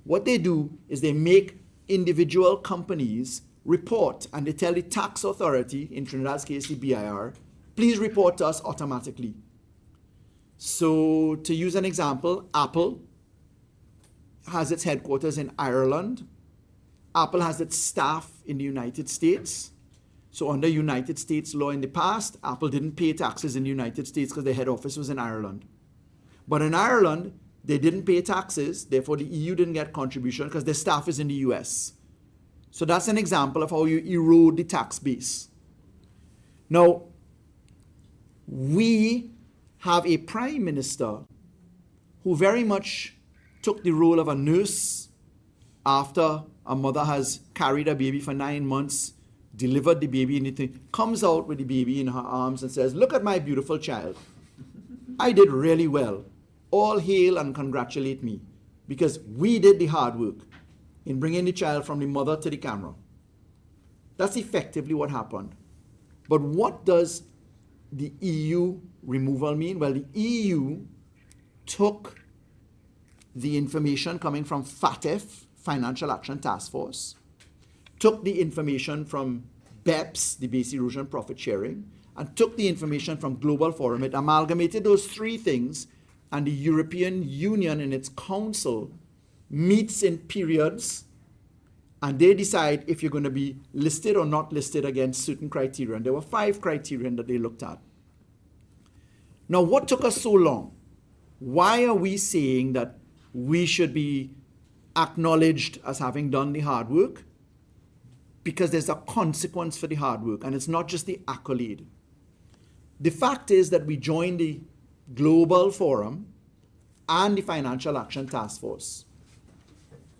What they do is they make individual companies report, and they tell the tax authority, in Trinidad's case the BIR, please report to us automatically. So to use an example, Apple has its headquarters in Ireland. Apple has its staff in the United States. So under United States law in the past, Apple didn't pay taxes in the United States because their head office was in Ireland. But in Ireland, they didn't pay taxes, therefore the EU didn't get contribution because their staff is in the US. So that's an example of how you erode the tax base. Now, we have a prime minister who very much took the role of a nurse after a mother has carried a baby for 9 months, delivered the baby, and it comes out with the baby in her arms and says, look at my beautiful child. I did really well. All hail and congratulate me, because we did the hard work in bringing the child from the mother to the camera. That's effectively what happened. But what does the EU removal mean? Well, the EU took the information coming from FATF, Financial Action Task Force, took the information from BEPS, the Base Erosion Profit Sharing, and took the information from Global Forum. It amalgamated those three things, and the European Union in its council meets in periods, and they decide if you're going to be listed or not listed against certain criteria. And there were 5 criteria that they looked at. Now, what took us so long? Why are we saying that we should be acknowledged as having done the hard work? Because there's a consequence for the hard work, and it's not just the accolade. The fact is that we joined the Global Forum and the Financial Action Task Force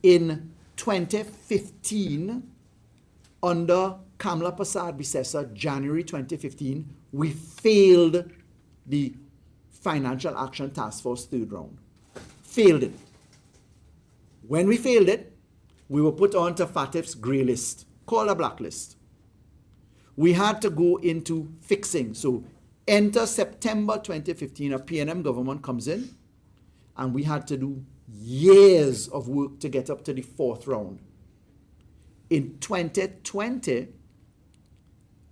in 2015 under Kamla Persad-Bissessar. January 2015, we failed the Financial Action Task Force third round. Failed it. When we failed it, we were put onto FATF's grey list, called a blacklist. We had to go into fixing. So enter September 2015, a PNM government comes in, and we had to do years of work to get up to the 4th round. In 2020,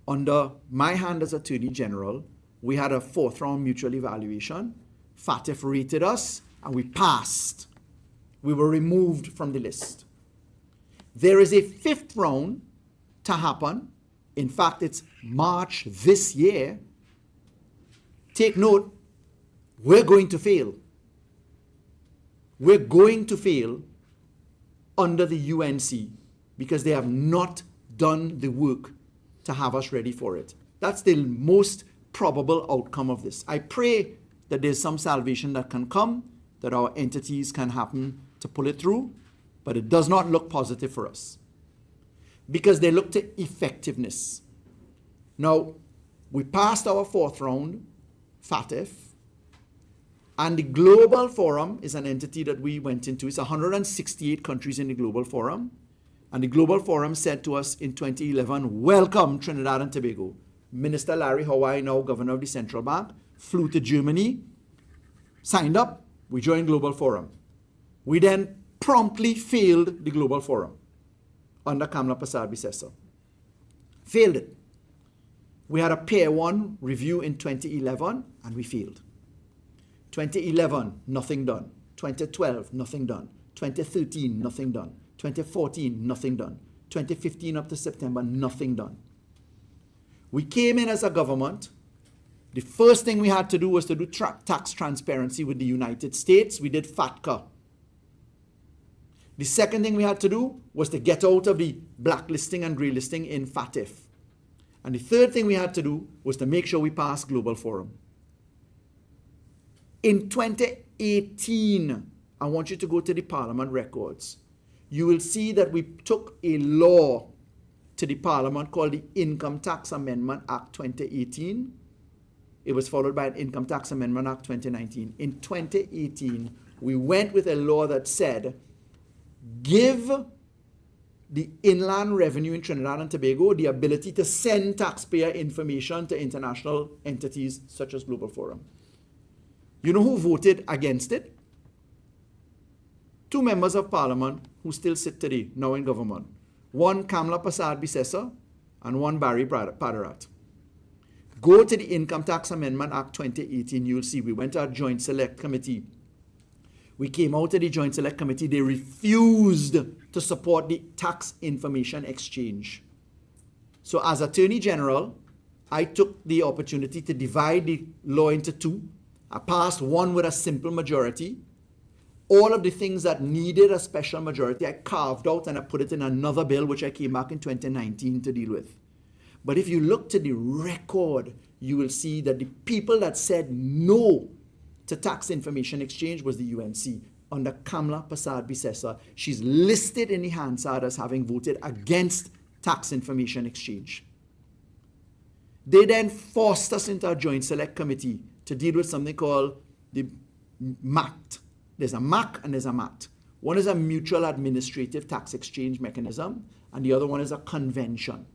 under my hand as Attorney General, we had a 4th round mutual evaluation. FATF rated us, and we passed. We were removed from the list. There is a 5th round to happen. In fact, it's March this year. Take note, we're going to fail. We're going to fail under the UNC because they have not done the work to have us ready for it. That's the most probable outcome of this. I pray that there's some salvation that can come, that our entities can happen to pull it through, but it does not look positive for us because they look to effectiveness. Now, we passed our 4th round, FATF, and the Global Forum is an entity that we went into. It's 168 countries in the Global Forum. And the Global Forum said to us in 2011, welcome Trinidad and Tobago. Minister Larry Hawaii, now governor of the central bank, flew to Germany, signed up, we joined Global Forum. We then promptly failed the Global Forum under Kamla Persad-Bissessar. Failed it. We had a Pair 1 review in 2011 and we failed. 2011, nothing done. 2012, nothing done. 2013, nothing done. 2014, nothing done. 2015 up to September, nothing done. We came in as a government. The first thing we had to do was to do tax transparency with the United States. We did FATCA. The second thing we had to do was to get out of the blacklisting and grey listing in FATF. And the third thing we had to do was to make sure we passed Global Forum. In 2018, I want you to go to the Parliament records. You will see that we took a law to the Parliament called the Income Tax Amendment Act 2018. It was followed by an Income Tax Amendment Act 2019. In 2018, we went with a law that said, give the Inland Revenue in Trinidad and Tobago the ability to send taxpayer information to international entities such as Global Forum. You know who voted against it? 2 members of parliament who still sit today, now in government. One, Kamla Persad-Bissessar, and one, Barry Padarat. Go to the Income Tax Amendment Act 2018, you'll see we went to our Joint Select Committee. We came out of the Joint Select Committee, they refused to support the Tax Information Exchange. So as Attorney General, I took the opportunity to divide the law into 2. I passed one with a simple majority. All of the things that needed a special majority, I carved out and I put it in another bill, which I came back in 2019 to deal with. But if you look to the record, you will see that the people that said no to Tax Information Exchange was the UNC under Kamla Persad-Bissessar. She's listed in the Hansard as having voted against Tax Information Exchange. They then forced us into a Joint Select Committee to deal with something called the MACT. There's a MAC and there's a MAT. One is a mutual administrative tax exchange mechanism, and the other one is a convention.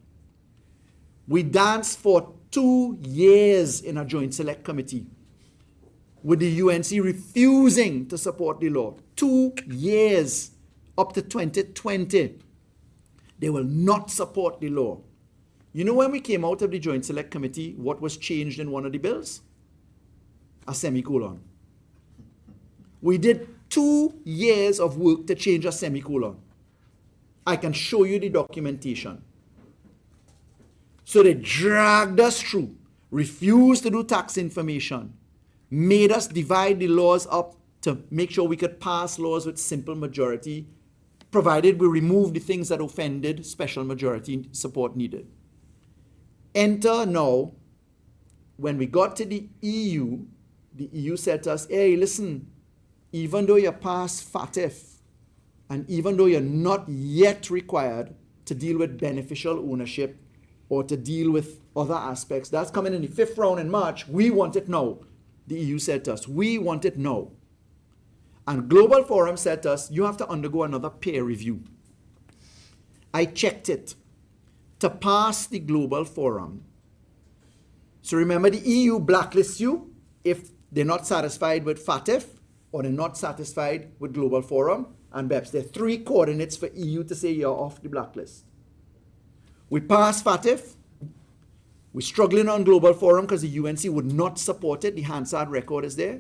We danced for 2 years in a Joint Select Committee with the UNC refusing to support the law. 2 years up to 2020. They will not support the law. You know when we came out of the Joint Select Committee, what was changed in one of the bills? A semicolon. We did 2 years of work to change a semicolon. I can show you the documentation. So they dragged us through, refused to do tax information, made us divide the laws up to make sure we could pass laws with simple majority, provided we removed the things that offended special majority support needed. Enter now, when we got to the EU said to us, hey, listen, even though you pass FATF, and even though you're not yet required to deal with beneficial ownership or to deal with other aspects, that's coming in the 5th round in March, we want it now. The EU said to us, we want it now. And Global Forum said to us, you have to undergo another peer review. I checked it. To pass the Global Forum, so remember the EU blacklists you if they're not satisfied with FATF or they're not satisfied with Global Forum and BEPS. There are 3 coordinates for EU to say you're off the blacklist. We passed FATF. We're struggling on Global Forum because the UNC would not support it. The Hansard record is there.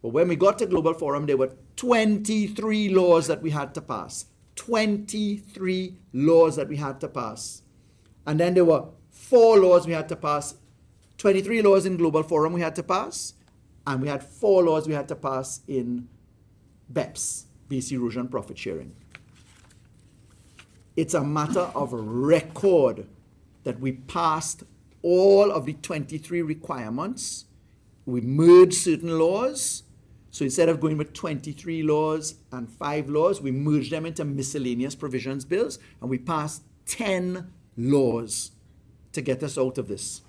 But when we got to Global Forum, there were 23 laws that we had to pass. 23 laws that we had to pass. And then there were 4 laws we had to pass. 23 laws in Global Forum we had to pass. And we had 4 laws we had to pass in BEPS, Base Erosion Profit Sharing. It's a matter of record that we passed all of the 23 requirements. We merged certain laws. So instead of going with 23 laws and 5 laws, we merged them into miscellaneous provisions bills, and we passed 10 laws to get us out of this.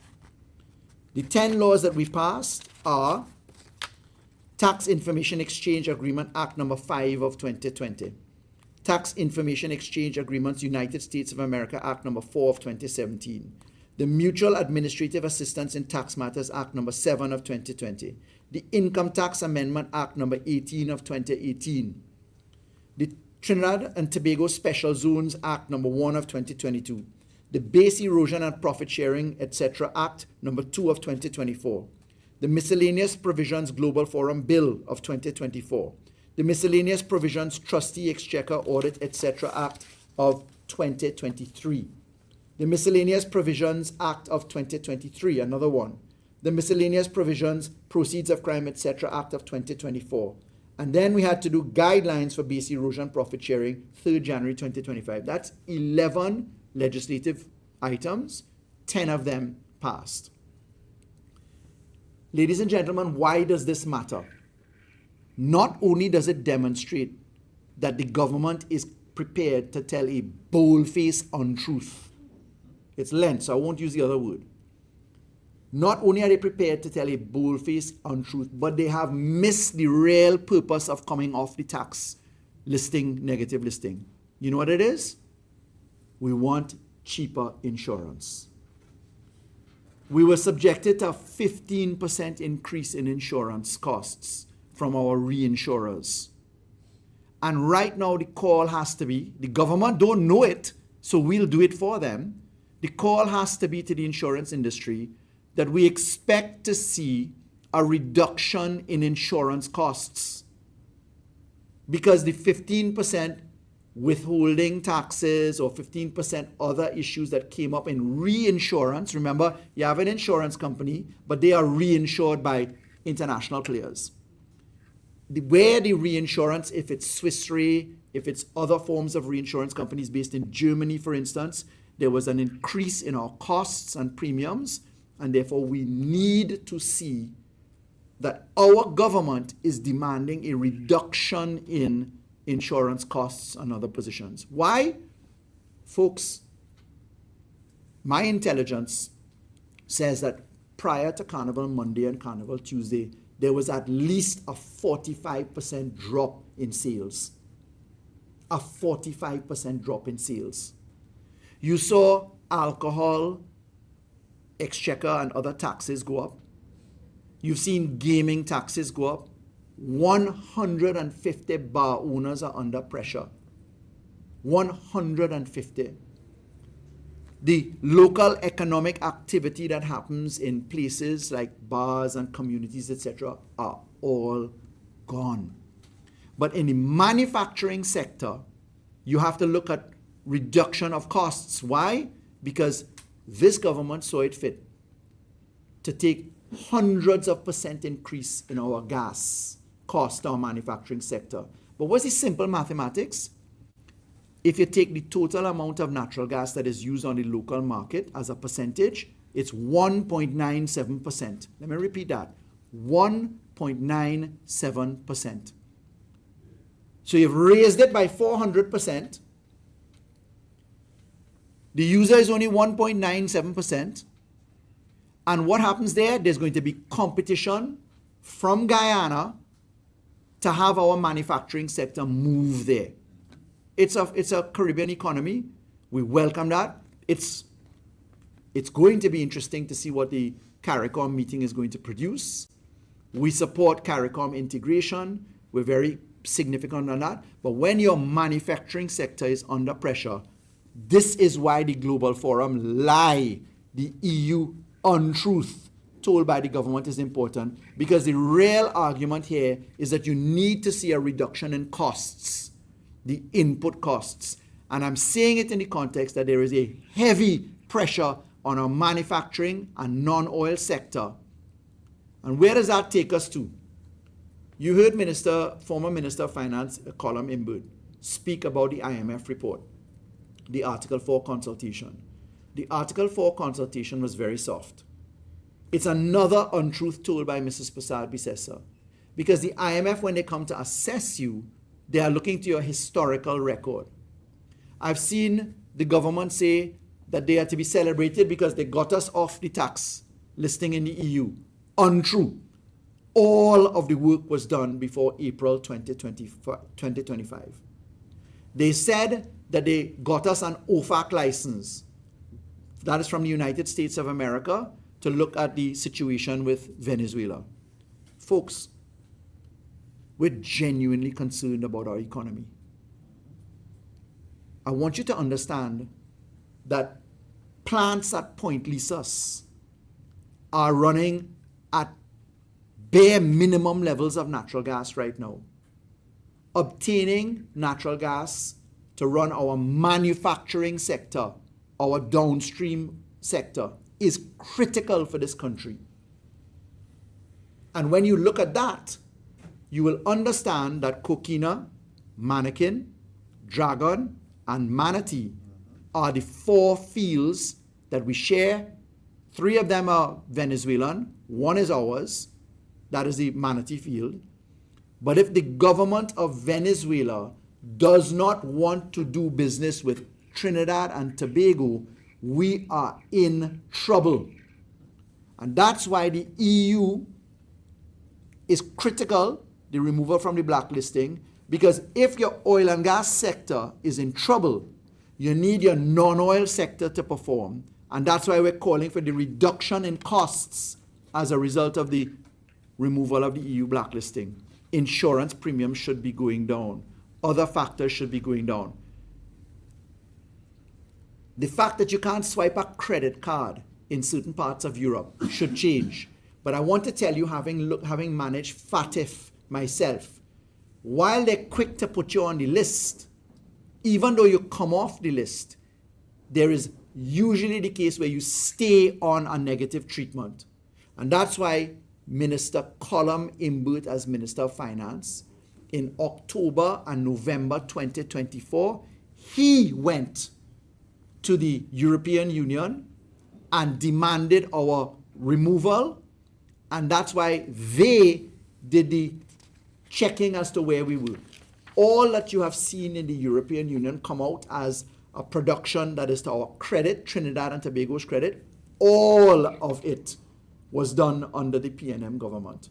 The 10 laws that we passed are Tax Information Exchange Agreement Act number 5 of 2020. Tax Information Exchange Agreements United States of America Act number 4 of 2017. The Mutual Administrative Assistance in Tax Matters Act number 7 of 2020. The Income Tax Amendment Act number 18 of 2018. The Trinidad and Tobago Special Zones Act number 1 of 2022. The Base Erosion and Profit Sharing, etc. Act number 2 of 2024. The Miscellaneous Provisions Global Forum Bill of 2024. The Miscellaneous Provisions Trustee Exchequer Audit, etc. Act of 2023. The Miscellaneous Provisions Act of 2023, another one. The Miscellaneous Provisions Proceeds of Crime, etc. Act of 2024. And then we had to do guidelines for base erosion profit sharing, 3rd January 2025. That's 11 legislative items, 10 of them passed. Ladies and gentlemen, why does this matter? Not only does it demonstrate that the government is prepared to tell a bold-faced untruth. It's Lent, so I won't use the other word. Not only are they prepared to tell a bold-faced untruth, but they have missed the real purpose of coming off the tax listing, negative listing. You know what it is? We want cheaper insurance. we were subjected to a 15% increase in insurance costs from our reinsurers. And right now the call has to be, the government don't know it, so we'll do it for them. The call has to be to the insurance industry that we expect to see a reduction in insurance costs, because the 15% withholding taxes or 15% other issues that came up in reinsurance. Remember, you have an insurance company, but they are reinsured by international players. Where the reinsurance, if it's Swiss Re, if it's other forms of reinsurance companies based in Germany, for instance, there was an increase in our costs and premiums, and therefore we need to see that our government is demanding a reduction in insurance costs and other positions. Why? Folks, my intelligence says that prior to Carnival Monday and Carnival Tuesday, there was at least a 45% drop in sales. A 45% drop in sales. You saw alcohol, exchequer, and other taxes go up. You've seen gaming taxes go up. 150 bar owners are under pressure. 150. The local economic activity that happens in places like bars and communities, etc., are all gone. But in the manufacturing sector, you have to look at reduction of costs. Why? Because this government saw it fit to take hundreds of % increase in our gas cost, our manufacturing sector. But what's the simple mathematics? If you take the total amount of natural gas that is used on the local market as a percentage, it's 1.97%. Let me repeat that. 1.97%. So you've raised it by 400%. The user is only 1.97%. And what happens there? There's going to be competition from Guyana to have our manufacturing sector move there. It's a Caribbean economy. We welcome that. It's going to be interesting to see what the CARICOM meeting is going to produce. We support CARICOM integration. We're very significant on that. But when your manufacturing sector is under pressure, this is why the Global Forum lie, the EU untruth told by the government is important, because the real argument here is that you need to see a reduction in costs, the input costs. And I'm saying it in the context that there is a heavy pressure on our manufacturing and non-oil sector. And where does that take us to? You heard former Minister of Finance, Colum Imbud, speak about the IMF report, the Article 4 consultation. The Article 4 consultation was very soft. It's another untruth told by Mrs. Prasad Bisesa. Because the IMF, when they come to assess you, they are looking to your historical record. I've seen the government say that they are to be celebrated because they got us off the tax listing in the EU. Untrue. All of the work was done before April 2025. They said that they got us an OFAC license. That is from the United States of America, to look at the situation with Venezuela. Folks, we're genuinely concerned about our economy. I want you to understand that plants at Point Lisas are running at bare minimum levels of natural gas right now. Obtaining natural gas to run our manufacturing sector, our downstream sector, is critical for this country. And when you look at that, you will understand that Coquina, Manakin, Dragon, and Manatee are the 4 fields that we share. 3 of them are Venezuelan, 1 is ours, that is the Manatee field. But if the government of Venezuela does not want to do business with Trinidad and Tobago, we are in trouble. And that's why the EU is critical, the removal from the blacklisting, because if your oil and gas sector is in trouble, you need your non-oil sector to perform. And that's why we're calling for the reduction in costs as a result of the removal of the EU blacklisting. Insurance premiums should be going down. Other factors should be going down. The fact that you can't swipe a credit card in certain parts of Europe should change. But I want to tell you, having managed FATF myself, while they're quick to put you on the list, even though you come off the list, there is usually the case where you stay on a negative treatment. And that's why Minister Colum Imbert, as Minister of Finance, in October and November 2024, he went to the European Union and demanded our removal, and that's why they did the checking as to where we were. All that you have seen in the European Union come out as a production that is to our credit, Trinidad and Tobago's credit, all of it was done under the PNM government.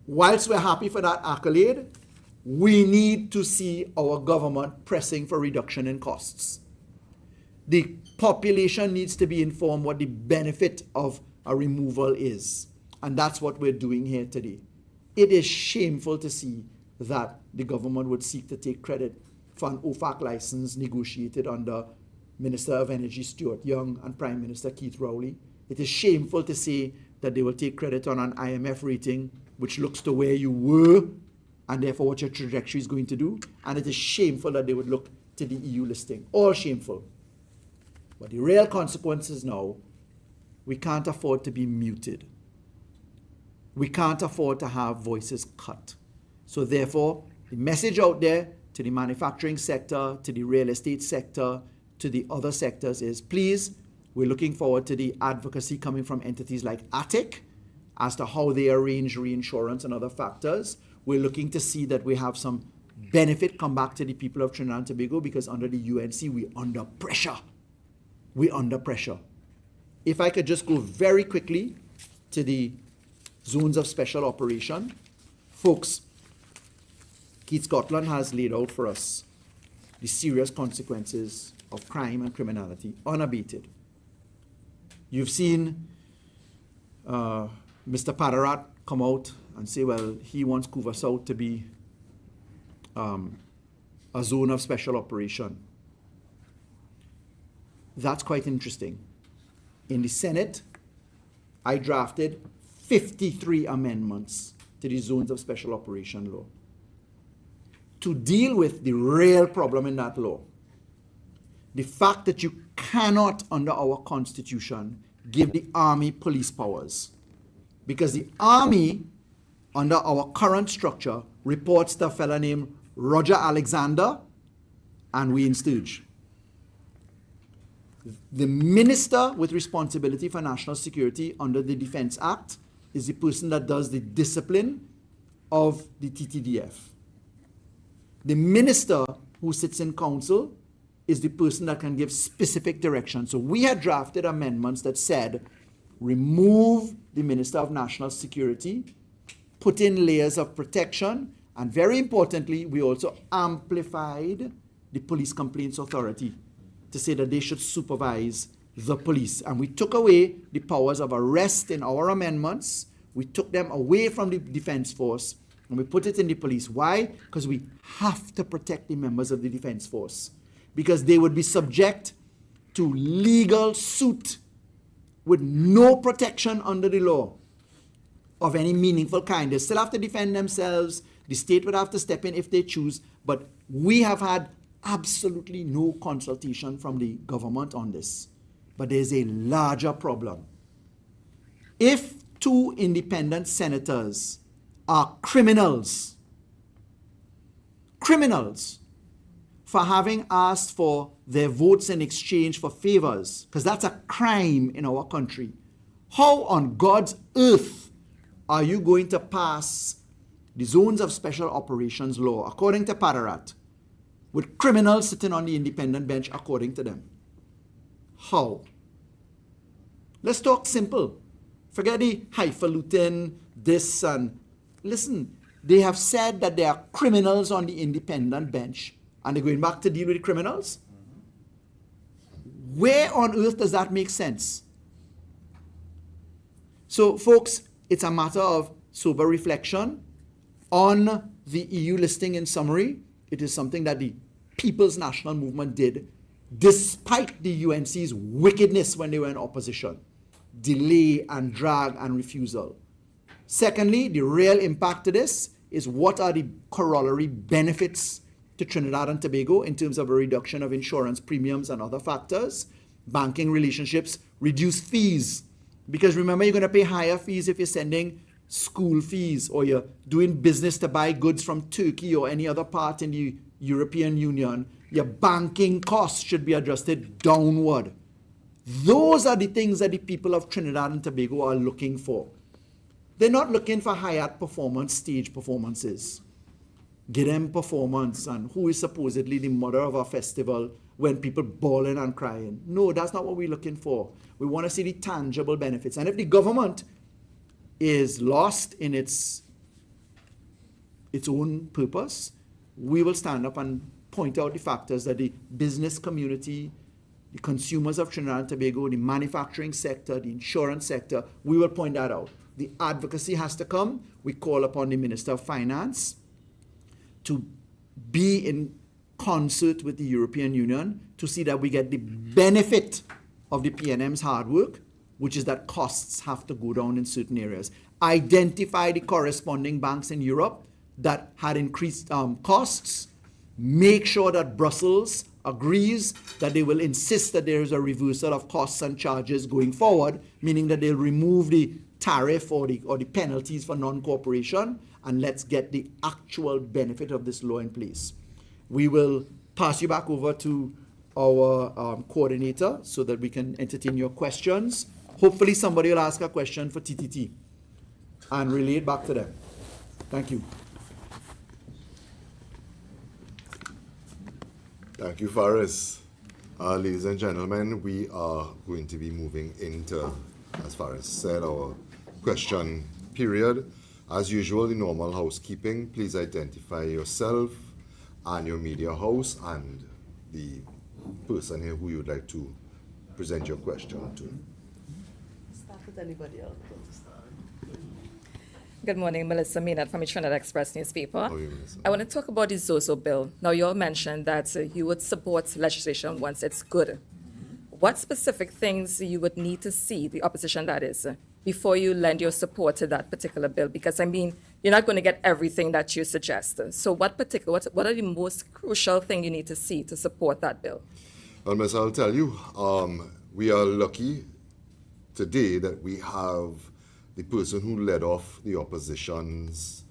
Whilst we're happy for that accolade, we need to see our government pressing for reduction in costs. The population needs to be informed what the benefit of a removal is. And that's what we're doing here today. It is shameful to see that the government would seek to take credit for an OFAC license negotiated under Minister of Energy Stuart Young and Prime Minister Keith Rowley. It is shameful to say that they will take credit on an IMF rating which looks to where you were and therefore what your trajectory is going to do. And it is shameful that they would look to the EU listing. All shameful. But the real consequences now, we can't afford to be muted. We can't afford to have voices cut. So therefore, the message out there to the manufacturing sector, to the real estate sector, to the other sectors is, please, we're looking forward to the advocacy coming from entities like ATIC as to how they arrange reinsurance and other factors. We're looking to see that we have some benefit come back to the people of Trinidad and Tobago, because under the UNC, we're under pressure. We're under pressure. If I could just go very quickly to the zones of special operation. Folks, Keith Scotland has laid out for us the serious consequences of crime and criminality, unabated. You've seen Mr. Padarat come out and say, well, he wants Couva South to be a zone of special operation. That's quite interesting. In the Senate, I drafted 53 amendments to the zones of special operation law to deal with the real problem in that law. The fact that you cannot, under our Constitution, give the Army police powers. Because the Army, under our current structure, reports to a fellow named Roger Alexander and Wayne Sturge. The minister with responsibility for national security under the Defense Act is the person that does the discipline of the TTDF. The minister who sits in council is the person that can give specific direction. So we had drafted amendments that said, remove the Minister of National Security, put in layers of protection, and very importantly, we also amplified the Police Complaints Authority to say that they should supervise the police. And we took away the powers of arrest in our amendments. We took them away from the Defense Force and we put it in the police. Why? Because we have to protect the members of the Defense Force, because they would be subject to legal suit with no protection under the law of any meaningful kind. They still have to defend themselves. The state would have to step in if they choose. But we have had absolutely no consultation from the government on this. But there's a larger problem. If 2 independent senators are criminals for having asked for their votes in exchange for favors, because that's a crime in our country, how on God's earth are you going to pass the zones of special operations law, according to Padarat, with criminals sitting on the independent bench according to them? How? Let's talk simple. Forget the highfalutin, this and... Listen, they have said that there are criminals on the independent bench, and they're going back to deal with the criminals? Where on earth does that make sense? So, folks, it's a matter of sober reflection on the EU listing. In summary, it is something that the People's National Movement did despite the UNC's wickedness when they were in opposition. Delay and drag and refusal. Secondly, the real impact of this is what are the corollary benefits to Trinidad and Tobago in terms of a reduction of insurance premiums and other factors, banking relationships, reduced fees. Because remember, you're going to pay higher fees if you're sending school fees or you're doing business to buy goods from Turkey or any other part in the European Union. Your banking costs should be adjusted downward. Those are the things that the people of Trinidad and Tobago are looking for. They're not looking for high-art performance, stage performances. Get them performance and who is supposedly the mother of our festival when people bawling and crying. No, that's not what we're looking for. We want to see the tangible benefits. And if the government is lost in its own purpose, we will stand up and point out the factors that the business community, the consumers of Trinidad and Tobago, the manufacturing sector, the insurance sector, we will point that out. The advocacy has to come. We call upon the Minister of Finance to be in concert with the European Union to see that we get the benefit of the PNM's hard work, which is that costs have to go down in certain areas. Identify the corresponding banks in Europe that had increased costs. Make sure that Brussels agrees that they will insist that there is a reversal of costs and charges going forward, meaning that they'll remove the tariff or the penalties for non-cooperation, and let's get the actual benefit of this law in place. We will pass you back over to our coordinator so that we can entertain your questions. Hopefully somebody will ask a question for TTT and relay it back to them. Thank you. Thank you, Faris. Ladies and gentlemen, we are going to be moving into, as Faris said, our question period. As usual, the normal housekeeping. Please identify yourself and your media house and the person here who you would like to present your question to. Start with anybody else. Good morning, Melissa Maynard from the Trinidad Express newspaper. How are you, Melissa? I want to talk about the Zozo bill. Now, you all mentioned that you would support legislation once it's good. What specific things you would need to see, the opposition that is, before you lend your support to that particular bill? Because, I mean, you're not going to get everything that you suggest. So what are the most crucial thing you need to see to support that bill? Well, Miss, I'll tell you, we are lucky today that we have the person who led off the opposition's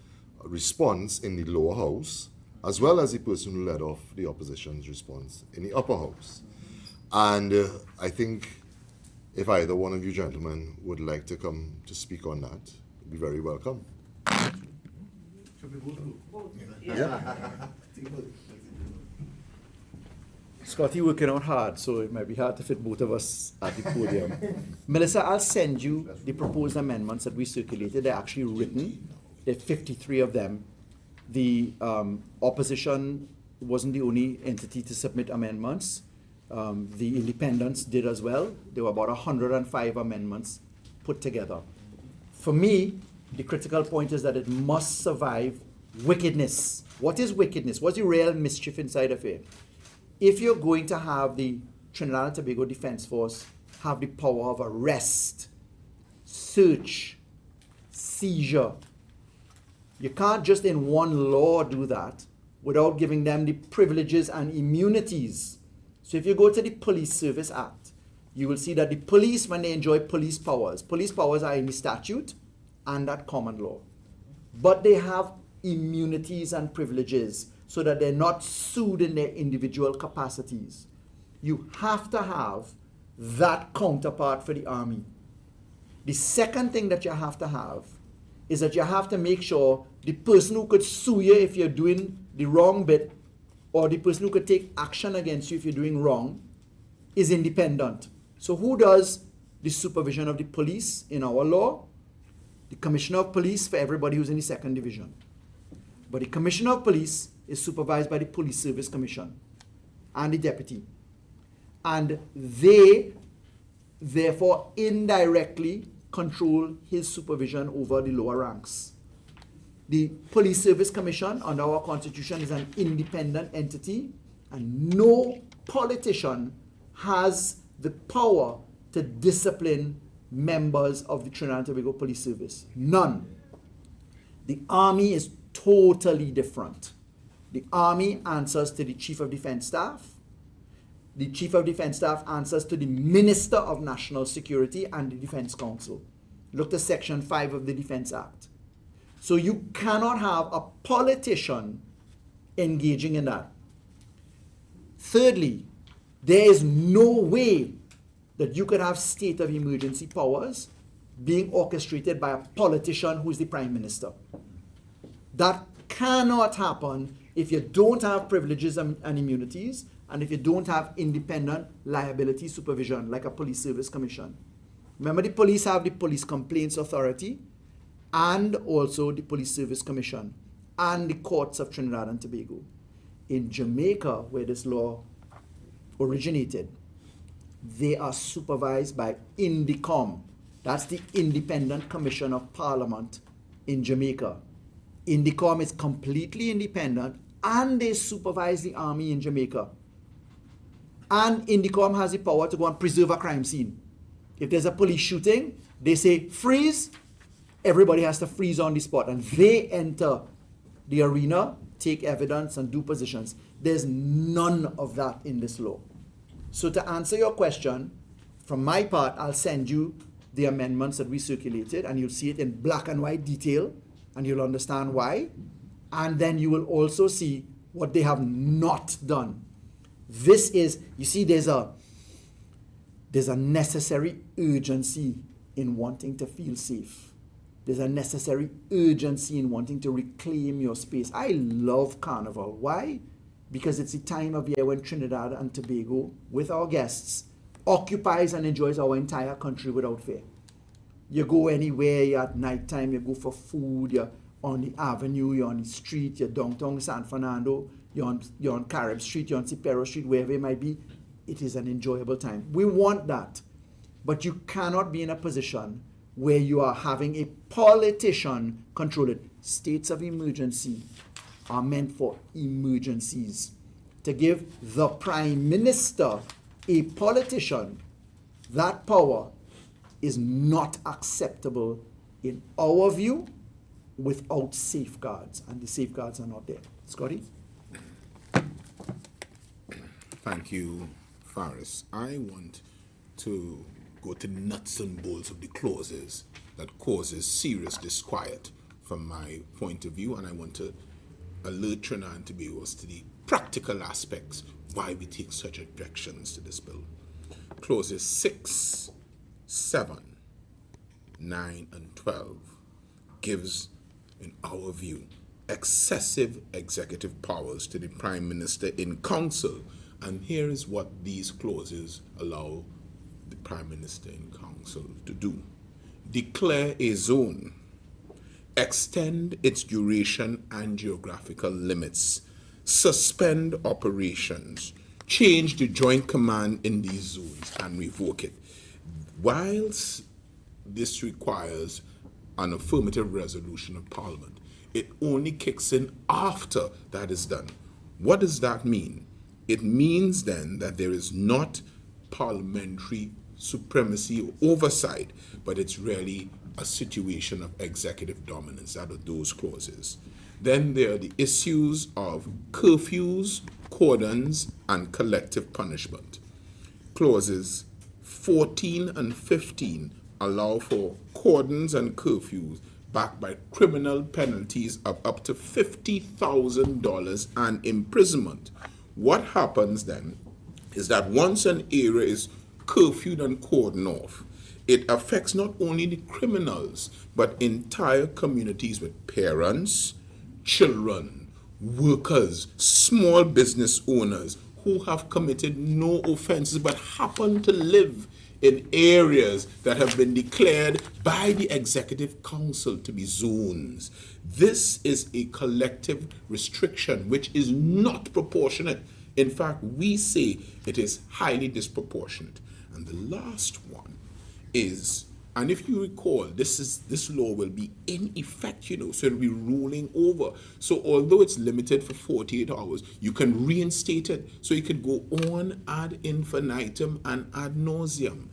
response in the lower house, as well as the person who led off the opposition's response in the upper house. And I think if either one of you gentlemen would like to come to speak on that, you'd be very welcome. Scotty working out hard, so it might be hard to fit both of us at the podium. Melissa, I'll send you the proposed amendments that we circulated. They're actually written. There are 53 of them. The opposition wasn't the only entity to submit amendments. The independents did as well. There were about 105 amendments put together. For me, the critical point is that it must survive wickedness. What is wickedness? What's the real mischief inside of it? If you're going to have the Trinidad and Tobago Defense Force have the power of arrest, search, seizure, you can't just in one law do that without giving them the privileges and immunities. So if you go to the Police Service Act, you will see that the police, when they enjoy police powers are in the statute and that common law. But they have immunities and privileges so that they're not sued in their individual capacities. You have to have that counterpart for the army. The second thing that you have to have is that you have to make sure the person who could sue you if you're doing the wrong bit, or the person who could take action against you if you're doing wrong, is independent. So who does the supervision of the police in our law? The Commissioner of Police for everybody who's in the 2nd Division. But the Commissioner of Police is supervised by the Police Service Commission and the deputy. and they therefore indirectly control his supervision over the lower ranks. The Police Service Commission under our Constitution is an independent entity, and no politician has the power to discipline members of the Trinidad and Tobago Police Service. None. The Army is totally different. The Army answers to the Chief of Defense Staff. The Chief of Defense Staff answers to the Minister of National Security and the Defense Council. Look to Section 5 of the Defense Act. So you cannot have a politician engaging in that. Thirdly, there is no way that you could have state of emergency powers being orchestrated by a politician who is the Prime Minister. That cannot happen if you don't have privileges and immunities, and if you don't have independent liability supervision like a Police Service Commission. Remember, the police have the Police Complaints Authority and also the Police Service Commission and the courts of Trinidad and Tobago. In Jamaica, where this law originated, they are supervised by INDECOM. That's the Independent Commission of Parliament in Jamaica. INDECOM is completely independent, and they supervise the army in Jamaica. And INDECOM has the power to go and preserve a crime scene. If there's a police shooting, they say, freeze. Everybody has to freeze on the spot, and they enter the arena, take evidence, and do positions. There's none of that in this law. So to answer your question, from my part, I'll send you the amendments that we circulated, and you'll see it in black and white detail, and you'll understand why. And then you will also see what they have not done. This is, you see, there's a necessary urgency in wanting to feel safe. There's a necessary urgency in wanting to reclaim your space. I love Carnival. Why? Because it's the time of year when Trinidad and Tobago, with our guests, occupies and enjoys our entire country without fear. You go anywhere, you're at nighttime, you go for food, you're on the avenue, you're on the street, you're downtown San Fernando, you're on Carib Street, you're on Cipero Street, wherever it might be. It is an enjoyable time. We want that. But you cannot be in a position where you are having a politician control it. States of emergency are meant for emergencies. To give the Prime Minister, a politician, that power is not acceptable in our view without safeguards, and the safeguards are not there. Scotty? Thank you, Faris. I want to go to nuts and bolts of the clauses that causes serious disquiet from my point of view, and I want to alert Trinidad and Tobago to the practical aspects why we take such objections to this bill. Clauses 6, 7, 9, and 12 gives, in our view, excessive executive powers to the Prime Minister in Council. And here is what these clauses allow the Prime Minister in Council to do. Declare a zone, extend its duration and geographical limits, suspend operations, change the joint command in these zones, and revoke it. Whilst this requires an affirmative resolution of Parliament, it only kicks in after that is done. What does that mean? It means then that there is not parliamentary supremacy or oversight, but it's really a situation of executive dominance out of those clauses. Then there are the issues of curfews, cordons, and collective punishment. Clauses 14 and 15 allow for cordons and curfews backed by criminal penalties of up to $50,000 and imprisonment. What happens then is that once an area is curfewed and cordoned off, it affects not only the criminals, but entire communities with parents, children, workers, small business owners who have committed no offenses but happen to live in areas that have been declared by the Executive Council to be zones. This is a collective restriction which is not proportionate. In fact, we say it is highly disproportionate. And the last one is, and if you recall, this law will be in effect, so it'll be rolling over. So although it's limited for 48 hours, you can reinstate it. So it could go on ad infinitum and ad nauseum.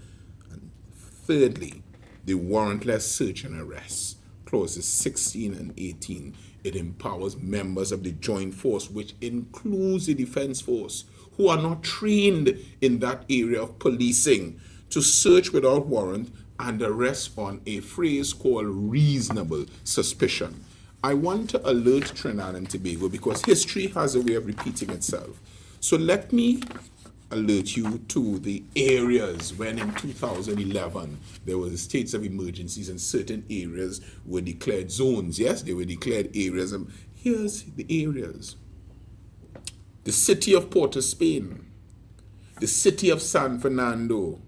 And thirdly, the warrantless search and arrest, clauses 16 and 18. It empowers members of the joint force, which includes the defense force, who are not trained in that area of policing, to search without warrant and arrest on a phrase called reasonable suspicion. I want to alert Trinidad and Tobago because history has a way of repeating itself. So let me alert you to the areas when in 2011 there were states of emergencies and certain areas were declared zones. Yes, they were declared areas. And here's the areas. The city of Port of Spain, the city of San Fernando,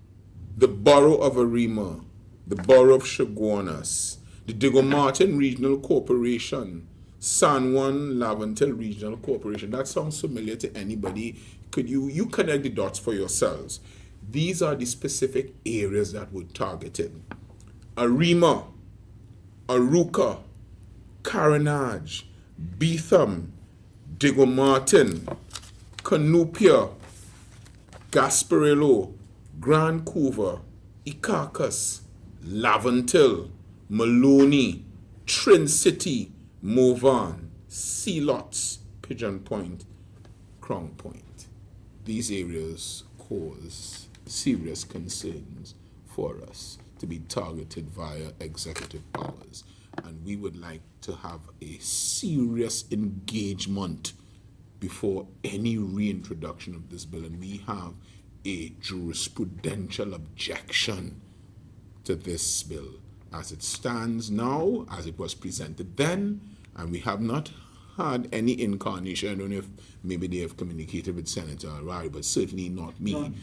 the borough of Arima, the borough of Chaguanas, the Diego Martin Regional Corporation, San Juan Lavantel Regional Corporation. That sounds familiar to anybody. Could you connect the dots for yourselves? These are the specific areas that were targeted. Arima, Aruca, Carenage, Beetham, Diego Martin, Canupia, Gasparillo, Grand Couver, Icacus, Lavantil, Maloney, Trin City, Movan, Sealots, Pigeon Point, Crown Point. These areas cause serious concerns for us to be targeted via executive powers. And we would like to have a serious engagement before any reintroduction of this bill. And we have a jurisprudential objection to this bill as it stands now, as it was presented then, and we have not had any incarnation. I don't know if maybe they have communicated with Senator Arari, but certainly not me,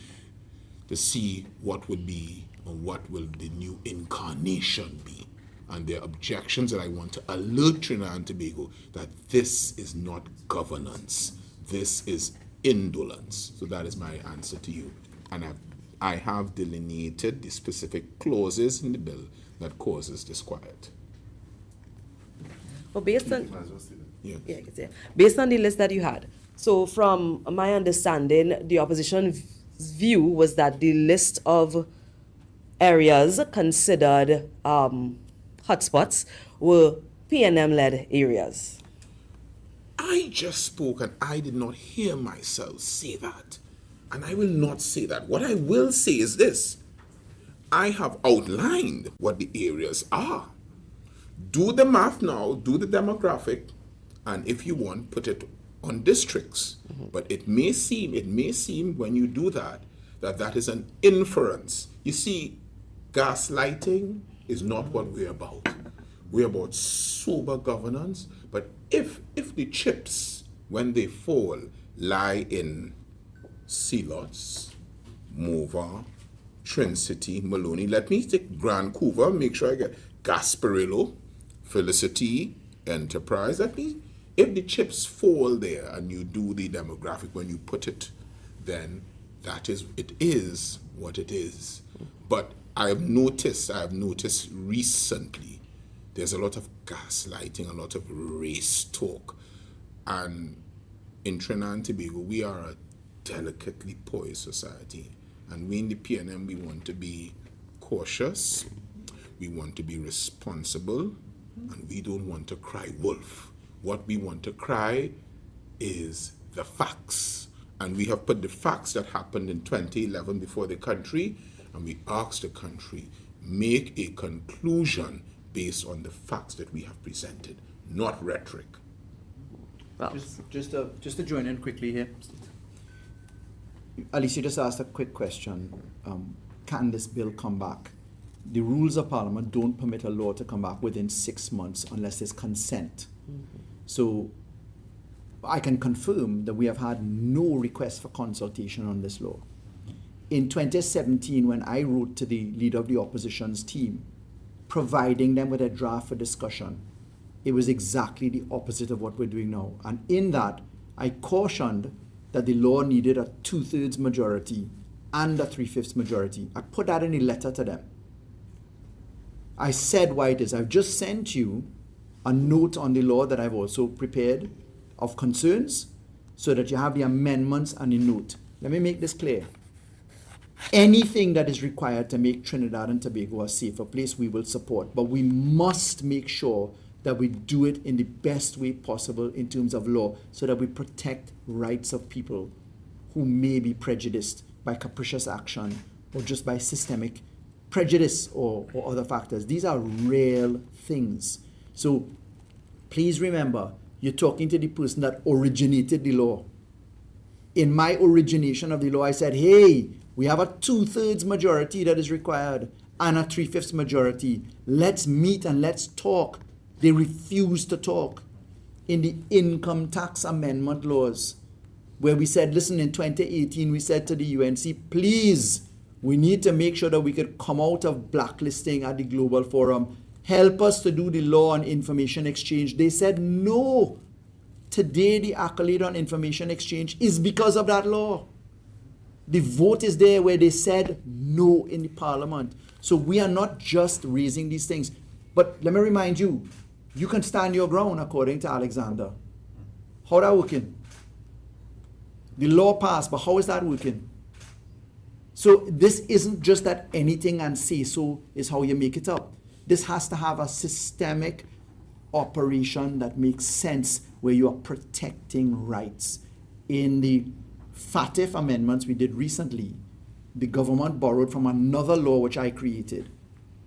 to see what would be or what will the new incarnation be. And there are objections that I want to alert Trinidad and Tobago that this is not governance. This is indolence. So that is my answer to you. And I have delineated the specific clauses in the bill that causes disquiet. Well, based on Yes. yeah, I can say. Based on the list that you had, so from my understanding, the opposition's view was that the list of areas considered hotspots were PNM-led areas. I just spoke and I did not hear myself say that. And I will not say that. What I will say is this. I have outlined what the areas are. Do the math now, do the demographic, and if you want, put it on districts. But it may seem when you do that, that is an inference. You see, gaslighting is not what we're about. We're about sober governance. But if the chips, when they fall, lie in Sealots, Mova, Trin City, Maloney, let me take Grand Couver, make sure I get Gasparillo, Felicity, Enterprise. Let me, if the chips fall there and you do the demographic when you put it, then it is what it is. But I have noticed recently, there's a lot of gaslighting, a lot of race talk. And in Trinidad and Tobago, we are a delicately poised society. And we in the PNM, we want to be cautious, we want to be responsible, and we don't want to cry wolf. What we want to cry is the facts. And we have put the facts that happened in 2011 before the country, and we asked the country, make a conclusion based on the facts that we have presented, not rhetoric. Well, Just to join in quickly here. Alicia just asked a quick question. Can this bill come back? The rules of Parliament don't permit a law to come back within 6 months unless there's consent. So I can confirm that we have had no request for consultation on this law. In 2017, when I wrote to the leader of the opposition's team, providing them with a draft for discussion, it was exactly the opposite of what we're doing now. And in that, I cautioned that the law needed a 2/3 majority and a 3/5 majority. I put that in a letter to them. I said why it is. I've just sent you a note on the law that I've also prepared of concerns so that you have the amendments and the note. Let me make this clear. Anything that is required to make Trinidad and Tobago a safer place, we will support. But we must make sure that we do it in the best way possible in terms of law so that we protect rights of people who may be prejudiced by capricious action or just by systemic prejudice or other factors. These are real things. So please remember, you're talking to the person that originated the law. In my origination of the law, I said, hey, we have a 2/3 majority that is required and a 3/5 majority. Let's meet and let's talk. They refused to talk. In the income tax amendment laws, where we said, listen, in 2018, we said to the UNC, please, we need to make sure that we could come out of blacklisting at the Global Forum. Help us to do the law on information exchange. They said no. Today, the accolade on information exchange is because of that law. The vote is there where they said no in the parliament. So we are not just raising these things. But let me remind you, you can stand your ground according to Alexander. How that working? The law passed, but how is that working? So this isn't just that anything and say so is how you make it up. This has to have a systemic operation that makes sense where you are protecting rights. In the FATF amendments we did recently, the government borrowed from another law which I created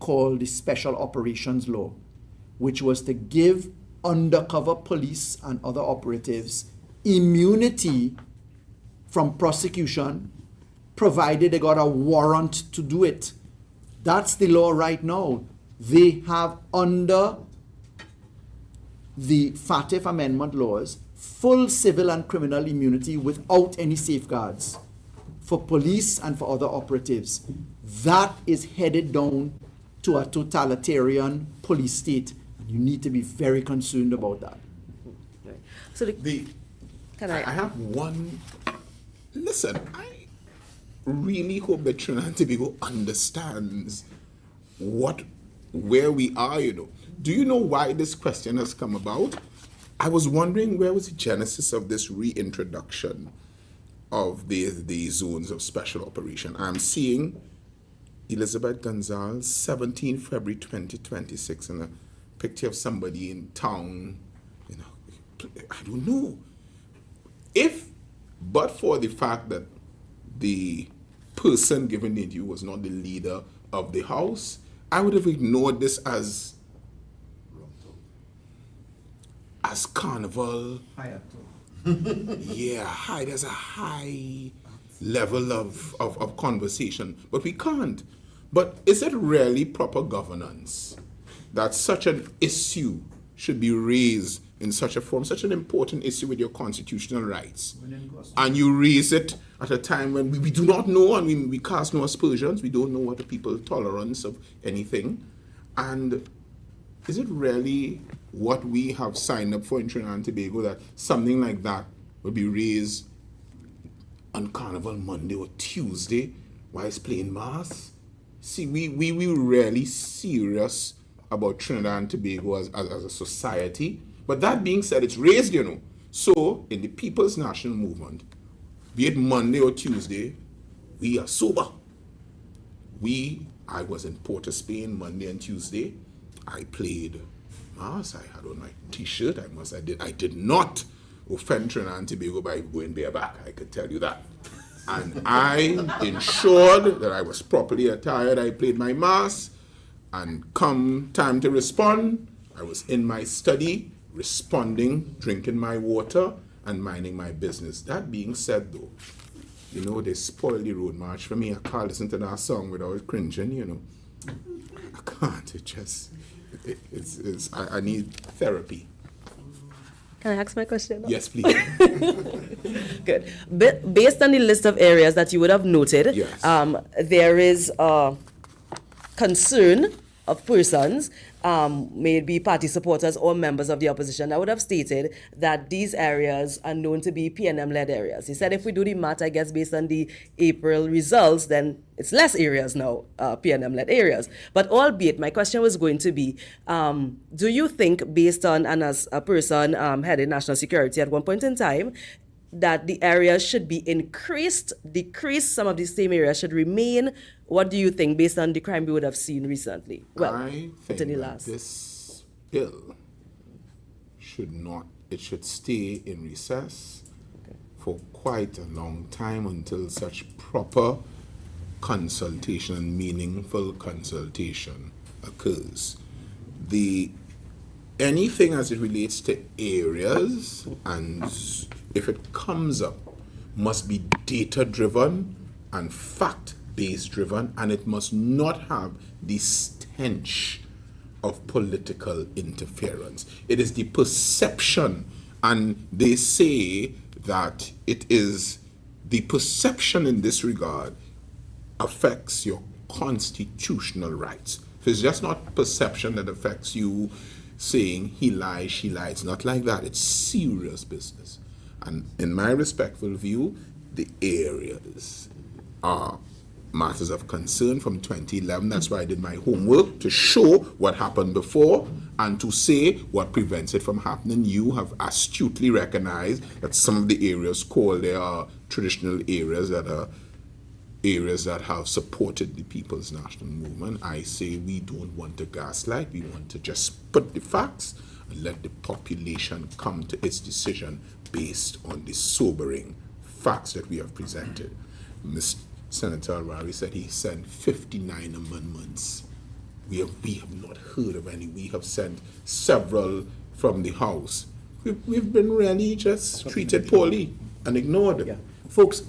called the Special Operations Law, which was to give undercover police and other operatives immunity from prosecution provided they got a warrant to do it. That's the law right now. They have, under the FATF amendment laws, full civil and criminal immunity without any safeguards for police and for other operatives. That is headed down to a totalitarian police state. You need to be very concerned about that. So I have one. Listen, I really hope that Trinidad and Tobago understands where we are, Do you know why this question has come about? I was wondering where was the genesis of this reintroduction of the zones of special operation. I'm seeing Elizabeth Gonzalez, 17 February 2026, and a picture of somebody in town, I don't know. But for the fact that the person given the interview was not the leader of the house, I would have ignored this as carnival. Yeah, there's a high level of conversation, but we can't. But is it really proper governance that such an issue should be raised in such a form, such an important issue with your constitutional rights, and you raise it at a time when we do not know, and we cast no aspersions, we don't know what the people's tolerance of anything, and is it really what we have signed up for in Trinidad and Tobago that something like that will be raised on Carnival Monday or Tuesday while it's playing mass? See, we really serious about Trinidad and Tobago as a society. But that being said, it's raised, So, in the People's National Movement, be it Monday or Tuesday, we are sober. I was in Port of Spain Monday and Tuesday. I played mass. I had on my t-shirt. I did not offend Trinidad and Tobago by going bareback. I could tell you that. And I ensured that I was properly attired. I played my mass. And come time to respond, I was in my study, responding, drinking my water, and minding my business. That being said, though, they spoiled the road march for me. I can't listen to that song without cringing, I can't. I need therapy. Can I ask my question now? Yes, please. Good. Based on the list of areas that you would have noted, Yes. there is a concern of persons, may it be party supporters or members of the opposition, that would have stated that these areas are known to be PNM-led areas. He said if we do the math, I guess, based on the April results, then it's less areas now, PNM-led areas. But albeit, my question was going to be, do you think, based on, and as a person heading national security at one point in time, that the areas should be increased, decreased, some of these same areas should remain? What do you think, based on the crime we would have seen recently? Well, I think within the that last. this bill should not, it should stay in recess for quite a long time until such proper consultation and meaningful consultation occurs. Anything as it relates to areas, and if it comes up, must be data driven and fact based driven, and it must not have the stench of political interference. It is the perception, and they say that it is the perception in this regard affects your constitutional rights. So it's just not perception that affects you saying he lies, she lies. It's not like that. It's serious business. And in my respectful view, the areas are matters of concern from 2011. That's why I did my homework to show what happened before and to say what prevents it from happening. You have astutely recognized that some of the areas called there are traditional areas that are areas that have supported the People's National Movement. I say we don't want to gaslight. We want to just put the facts and let the population come to its decision based on the sobering facts that we have presented. Mr. Senator Arari said he sent 59 amendments. We have not heard of any. We have sent several from the House. We've been really just treated poorly and ignored. Yeah. Folks,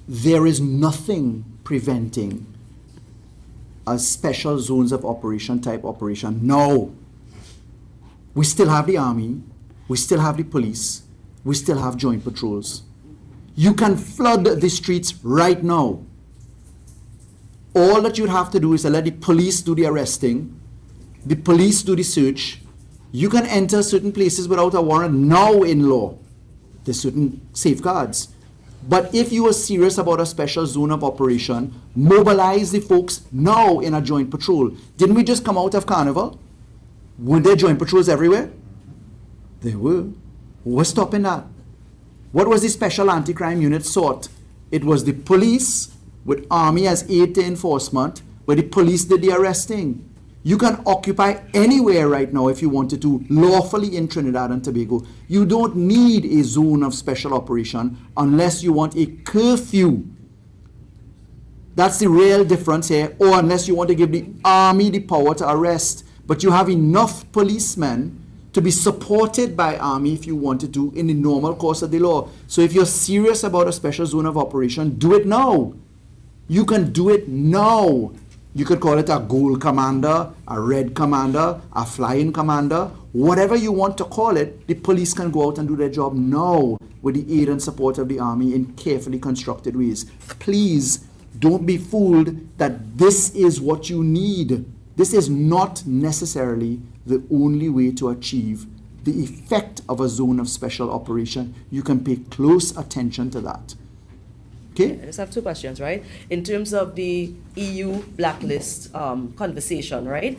there is nothing preventing a special zones of operation type operation. No. We still have the army, we still have the police, we still have joint patrols. You can flood the streets right now. All that you'd have to do is to let the police do the arresting, the police do the search. You can enter certain places without a warrant now in law. There's certain safeguards. But if you are serious about a special zone of operation, mobilize the folks now in a joint patrol. Didn't we just come out of Carnival? Weren't there joint patrols everywhere? There were. Who was stopping that? What was the special anti-crime unit sought? It was the police with army as aid to enforcement, where the police did the arresting. You can occupy anywhere right now if you wanted to, lawfully in Trinidad and Tobago. You don't need a zone of special operation unless you want a curfew. That's the real difference here. Or unless you want to give the army the power to arrest. But you have enough policemen to be supported by army if you wanted to in the normal course of the law. So if you're serious about a special zone of operation, do it now. You can do it now. You could call it a gold commander, a red commander, a flying commander, whatever you want to call it. The police can go out and do their job now with the aid and support of the army in carefully constructed ways. Please don't be fooled that this is what you need. This is not necessarily the only way to achieve the effect of a zone of special operation. You can pay close attention to that. Okay? I just have two questions, right? In terms of the EU blacklist conversation, right?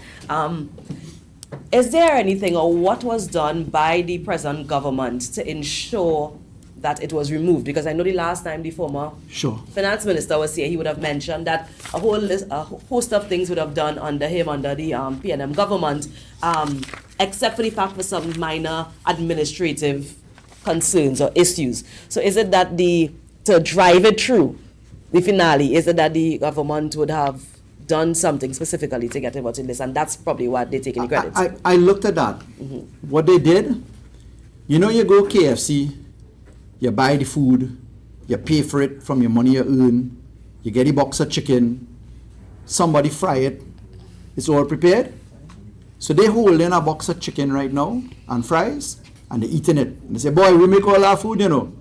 Is there anything, or what was done by the present government to ensure that it was removed? Because I know the last time the former finance minister was here, he would have mentioned that a host of things would have done under him, under the PNM government, except for the fact for some minor administrative concerns or issues. So is it that to drive it through the finale, is it that the government would have done something specifically to get about in this, and that's probably what they're taking the credit? I looked at that. What they did, you know, you go KFC, you buy the food, you pay for it from your money you earn, you get a box of chicken, somebody fry it, it's all prepared. So they hold in a box of chicken right now and fries, and they're eating it. And they say, boy, we make all our food, you know.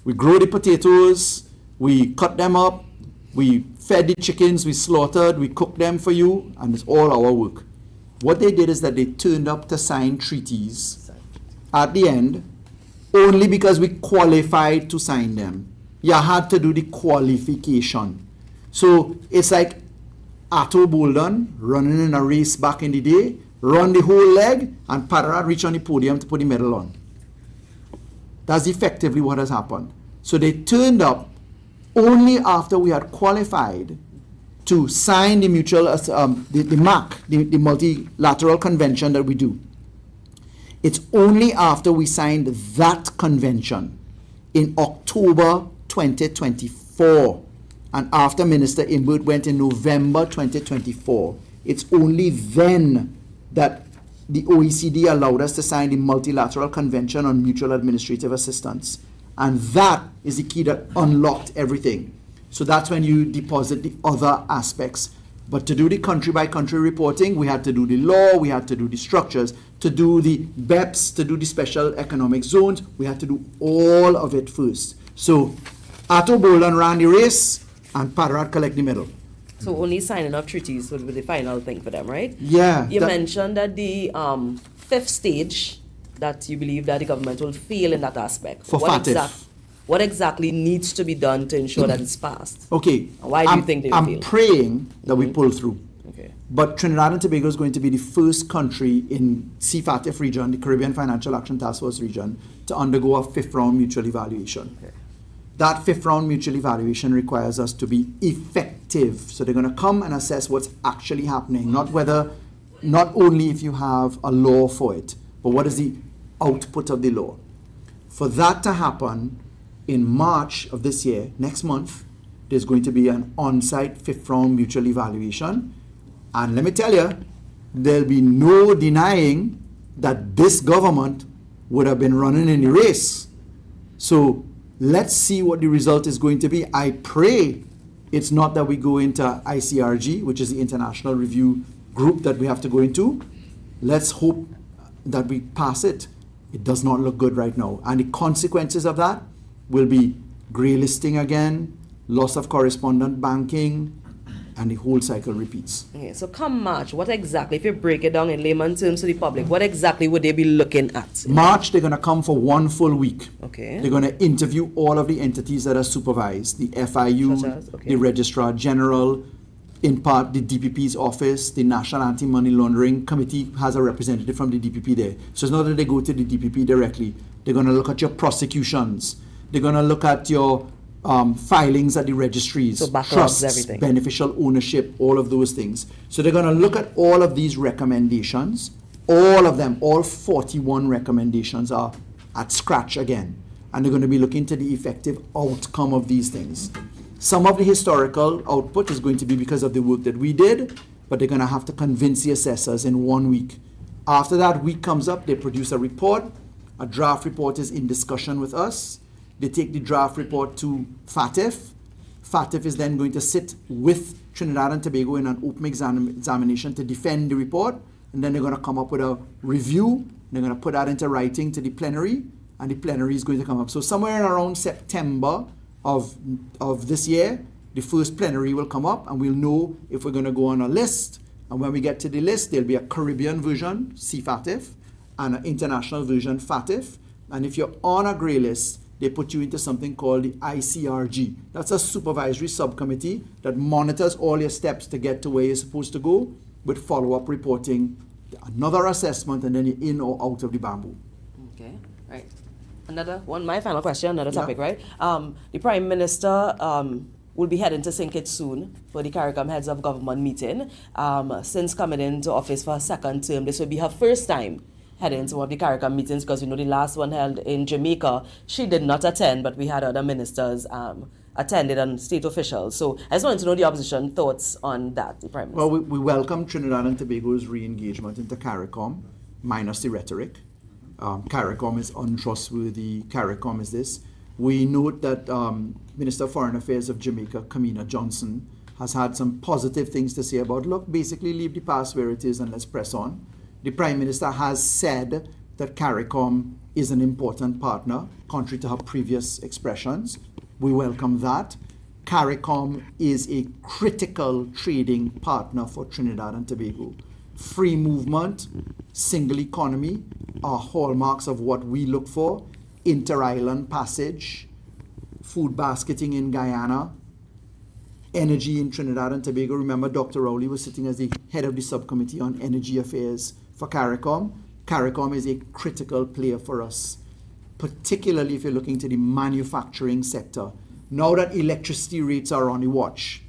We grow the potatoes, we cut them up, We fed the chickens, we slaughtered, we cooked them for you, and it's all our work. What they did is that they turned up to sign treaties at the end only because we qualified to sign them. You had to do the qualification. So it's like Atto Boldon running in a race back in the day, run the whole leg, and Pattara reach on the podium to put the medal on. That's effectively what has happened. So they turned up only after we had qualified to sign the mutual, the MAC, the multilateral convention that we do. It's only after we signed that convention in October 2024, and after Minister Imbert went in November 2024, it's only then that the OECD allowed us to sign the Multilateral Convention on Mutual Administrative Assistance. And that is the key that unlocked everything. So that's when you deposit the other aspects. But to do the country-by-country reporting, we had to do the law, we had to do the structures, to do the BEPS, to do the special economic zones, we had to do all of it first. So Atto Boldon ran the race, and Pattara collect the medal. So only signing of treaties would be the final thing for them, right? Yeah. You mentioned that the fifth stage, that you believe that the government will fail in that aspect. For FATF. What exactly needs to be done to ensure that it's passed? Okay. Why do you think they will fail? I'm praying that we pull through. Okay. But Trinidad and Tobago is going to be the first country in CFATF region, the Caribbean Financial Action Task Force region, to undergo a fifth round mutual evaluation. Okay. That fifth round mutual evaluation requires us to be effective. So they're going to come and assess what's actually happening, not only if you have a law for it, but what is the output of the law. For that to happen, in March of this year, next month, there's going to be an on-site fifth round mutual evaluation. And let me tell you, there'll be no denying that this government would have been running in the race. So let's see what the result is going to be. I pray it's not that we go into ICRG, which is the international review group that we have to go into. Let's hope that we pass it. It does not look good right now. And the consequences of that will be grey listing again, loss of correspondent banking, and the whole cycle repeats. Okay, so come March, what exactly, if you break it down in layman terms to the public, what exactly would they be looking at? March, they're going to come for 1 full week. Okay. They're going to interview all of the entities that are supervised, the FIU, Such as? Okay. the Registrar General, in part the DPP's office, the National Anti-Money Laundering Committee has a representative from the DPP there. So it's not that they go to the DPP directly. They're going to look at your prosecutions. They're going to look at your filings at the registries, So backlogs, trusts, everything. beneficial ownership, all of those things. So they're going to look at all of these recommendations. All of them, all 41 recommendations are at scratch again. And they're going to be looking to the effective outcome of these things. Some of the historical output is going to be because of the work that we did, but they're going to have to convince the assessors in 1 week. After that week comes up, they produce a report. A draft report is in discussion with us. They take the draft report to FATF. FATF is then going to sit with Trinidad and Tobago in an open examination to defend the report. And then they're going to come up with a review. They're going to put that into writing to the plenary. And the plenary is going to come up. So somewhere around September of this year, the first plenary will come up. And we'll know if we're going to go on a list. And when we get to the list, there'll be a Caribbean version, CFATF, and an international version, FATF. And if you're on a grey list, they put you into something called the ICRG. That's a supervisory subcommittee that monitors all your steps to get to where you're supposed to go with follow-up reporting, another assessment, and then you're in or out of the bamboo. Okay, right. Another one, my final question, another Yeah. topic, right? The Prime Minister will be heading to St. Kitts soon for the CARICOM Heads of Government meeting. Since coming into office for a second term, this will be her first time heading to one of the CARICOM meetings, because we know the last one held in Jamaica, she did not attend, but we had other ministers attended and state officials. So I just wanted to know the opposition thoughts on that, the Prime Minister. Well, we welcome Trinidad and Tobago's re-engagement into CARICOM, minus the rhetoric. CARICOM is untrustworthy. CARICOM is this. We note that Minister of Foreign Affairs of Jamaica, Kamina Johnson, has had some positive things to say about, look, basically leave the past where it is and let's press on. The Prime Minister has said that CARICOM is an important partner, contrary to her previous expressions. We welcome that. CARICOM is a critical trading partner for Trinidad and Tobago. Free movement, single economy are hallmarks of what we look for. Inter-island passage, food basketing in Guyana, energy in Trinidad and Tobago. Remember, Dr. Rowley was sitting as the head of the subcommittee on energy affairs for CARICOM. CARICOM is a critical player for us, particularly if you're looking to the manufacturing sector. Now that electricity rates are on the watch,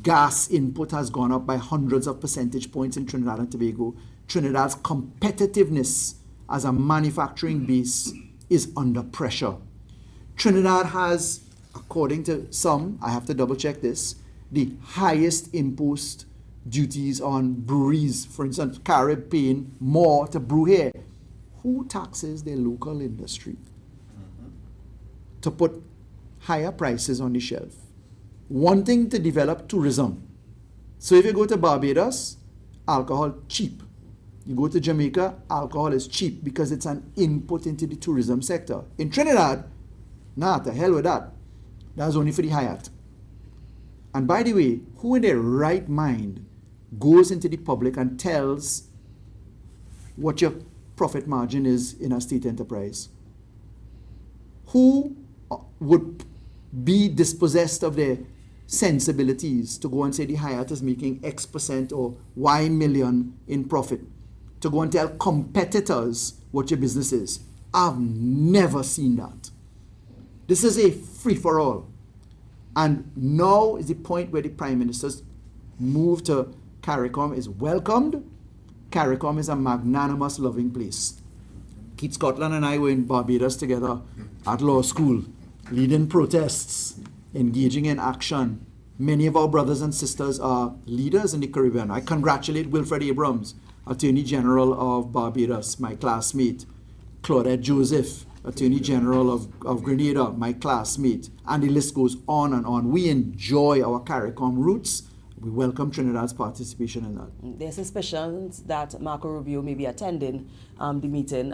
gas input has gone up by hundreds of percentage points in Trinidad and Tobago. Trinidad's competitiveness as a manufacturing base is under pressure. Trinidad has, according to some, I have to double check this, the highest impost duties on breweries. For instance, Carib paying more to brew here. Who taxes their local industry to put higher prices on the shelf? Wanting to develop tourism. So if you go to Barbados, alcohol cheap. You go to Jamaica, alcohol is cheap because it's an input into the tourism sector. In Trinidad, nah, to hell with that. That's only for the Hyatt. And by the way, who in their right mind goes into the public and tells what your profit margin is in a state enterprise? Who would be dispossessed of their sensibilities to go and say the Hyatt is making X percent or Y million in profit, to go and tell competitors what your business is? I've never seen that. This is a free-for-all. And now is the point where the Prime Minister's move to CARICOM is welcomed. CARICOM is a magnanimous, loving place. Keith Scotland and I were in Barbados together at law school, leading protests, engaging in action. Many of our brothers and sisters are leaders in the Caribbean. I congratulate Wilfred Abrams, Attorney General of Barbados, my classmate. Claudette Joseph, Attorney General of Grenada, my classmate. And the list goes on and on. We enjoy our CARICOM roots. We welcome Trinidad's participation in that. There's suspicions that Marco Rubio may be attending the meeting,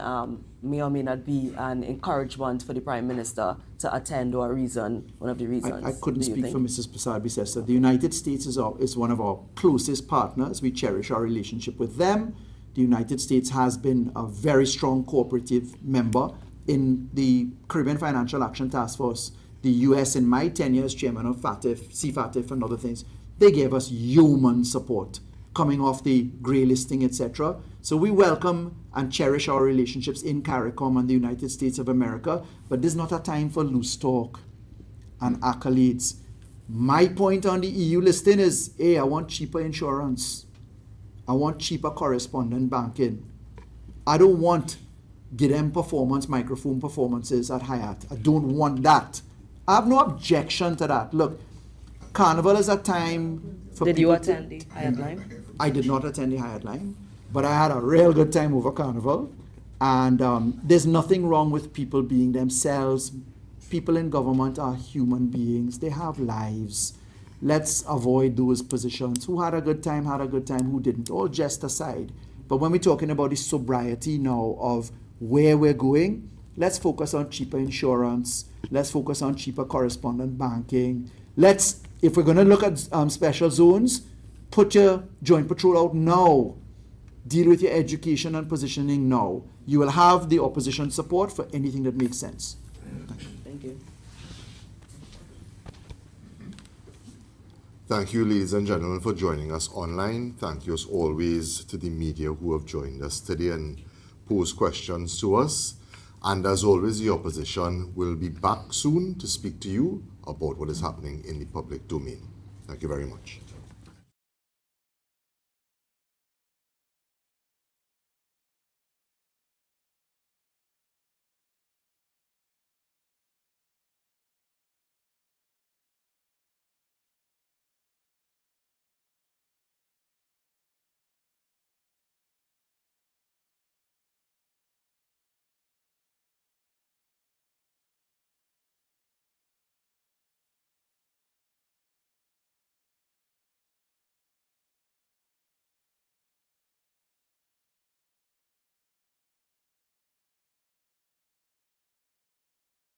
may or may not be an encouragement for the Prime Minister to attend, or a reason, one of the reasons. I couldn't speak for Mrs. Prasad-Bicester. The United States is one of our closest partners. We cherish our relationship with them. The United States has been a very strong cooperative member in the Caribbean Financial Action Task Force. The U.S., in my tenure as chairman of FATF, CFATF and other things, they gave us human support coming off the grey listing, etc. So we welcome and cherish our relationships in CARICOM and the United States of America, but this is not a time for loose talk and accolades. My point on the EU listing is, hey, I want cheaper insurance. I want cheaper correspondent banking. I don't want GIDEM performance, microphone performances at Hyatt. I don't want that. I have no objection to that. Look, Carnival is a time for Did people you attend the Hyatt Line? I did not attend the Hyatt Line, but I had a real good time over Carnival. And there's nothing wrong with people being themselves. People in government are human beings. They have lives. Let's avoid those positions. Who had a good time, who didn't. All jest aside. But when we're talking about the sobriety now of where we're going, let's focus on cheaper insurance. Let's focus on cheaper correspondent banking. Let's, if we're going to look at special zones, put your joint patrol out now. Deal with your education and positioning now. You will have the opposition support for anything that makes sense. Thank you. Thank you, ladies and gentlemen, for joining us online. Thank you, as always, to the media who have joined us today and posed questions to us. And as always, the opposition will be back soon to speak to you about what is happening in the public domain. Thank you very much.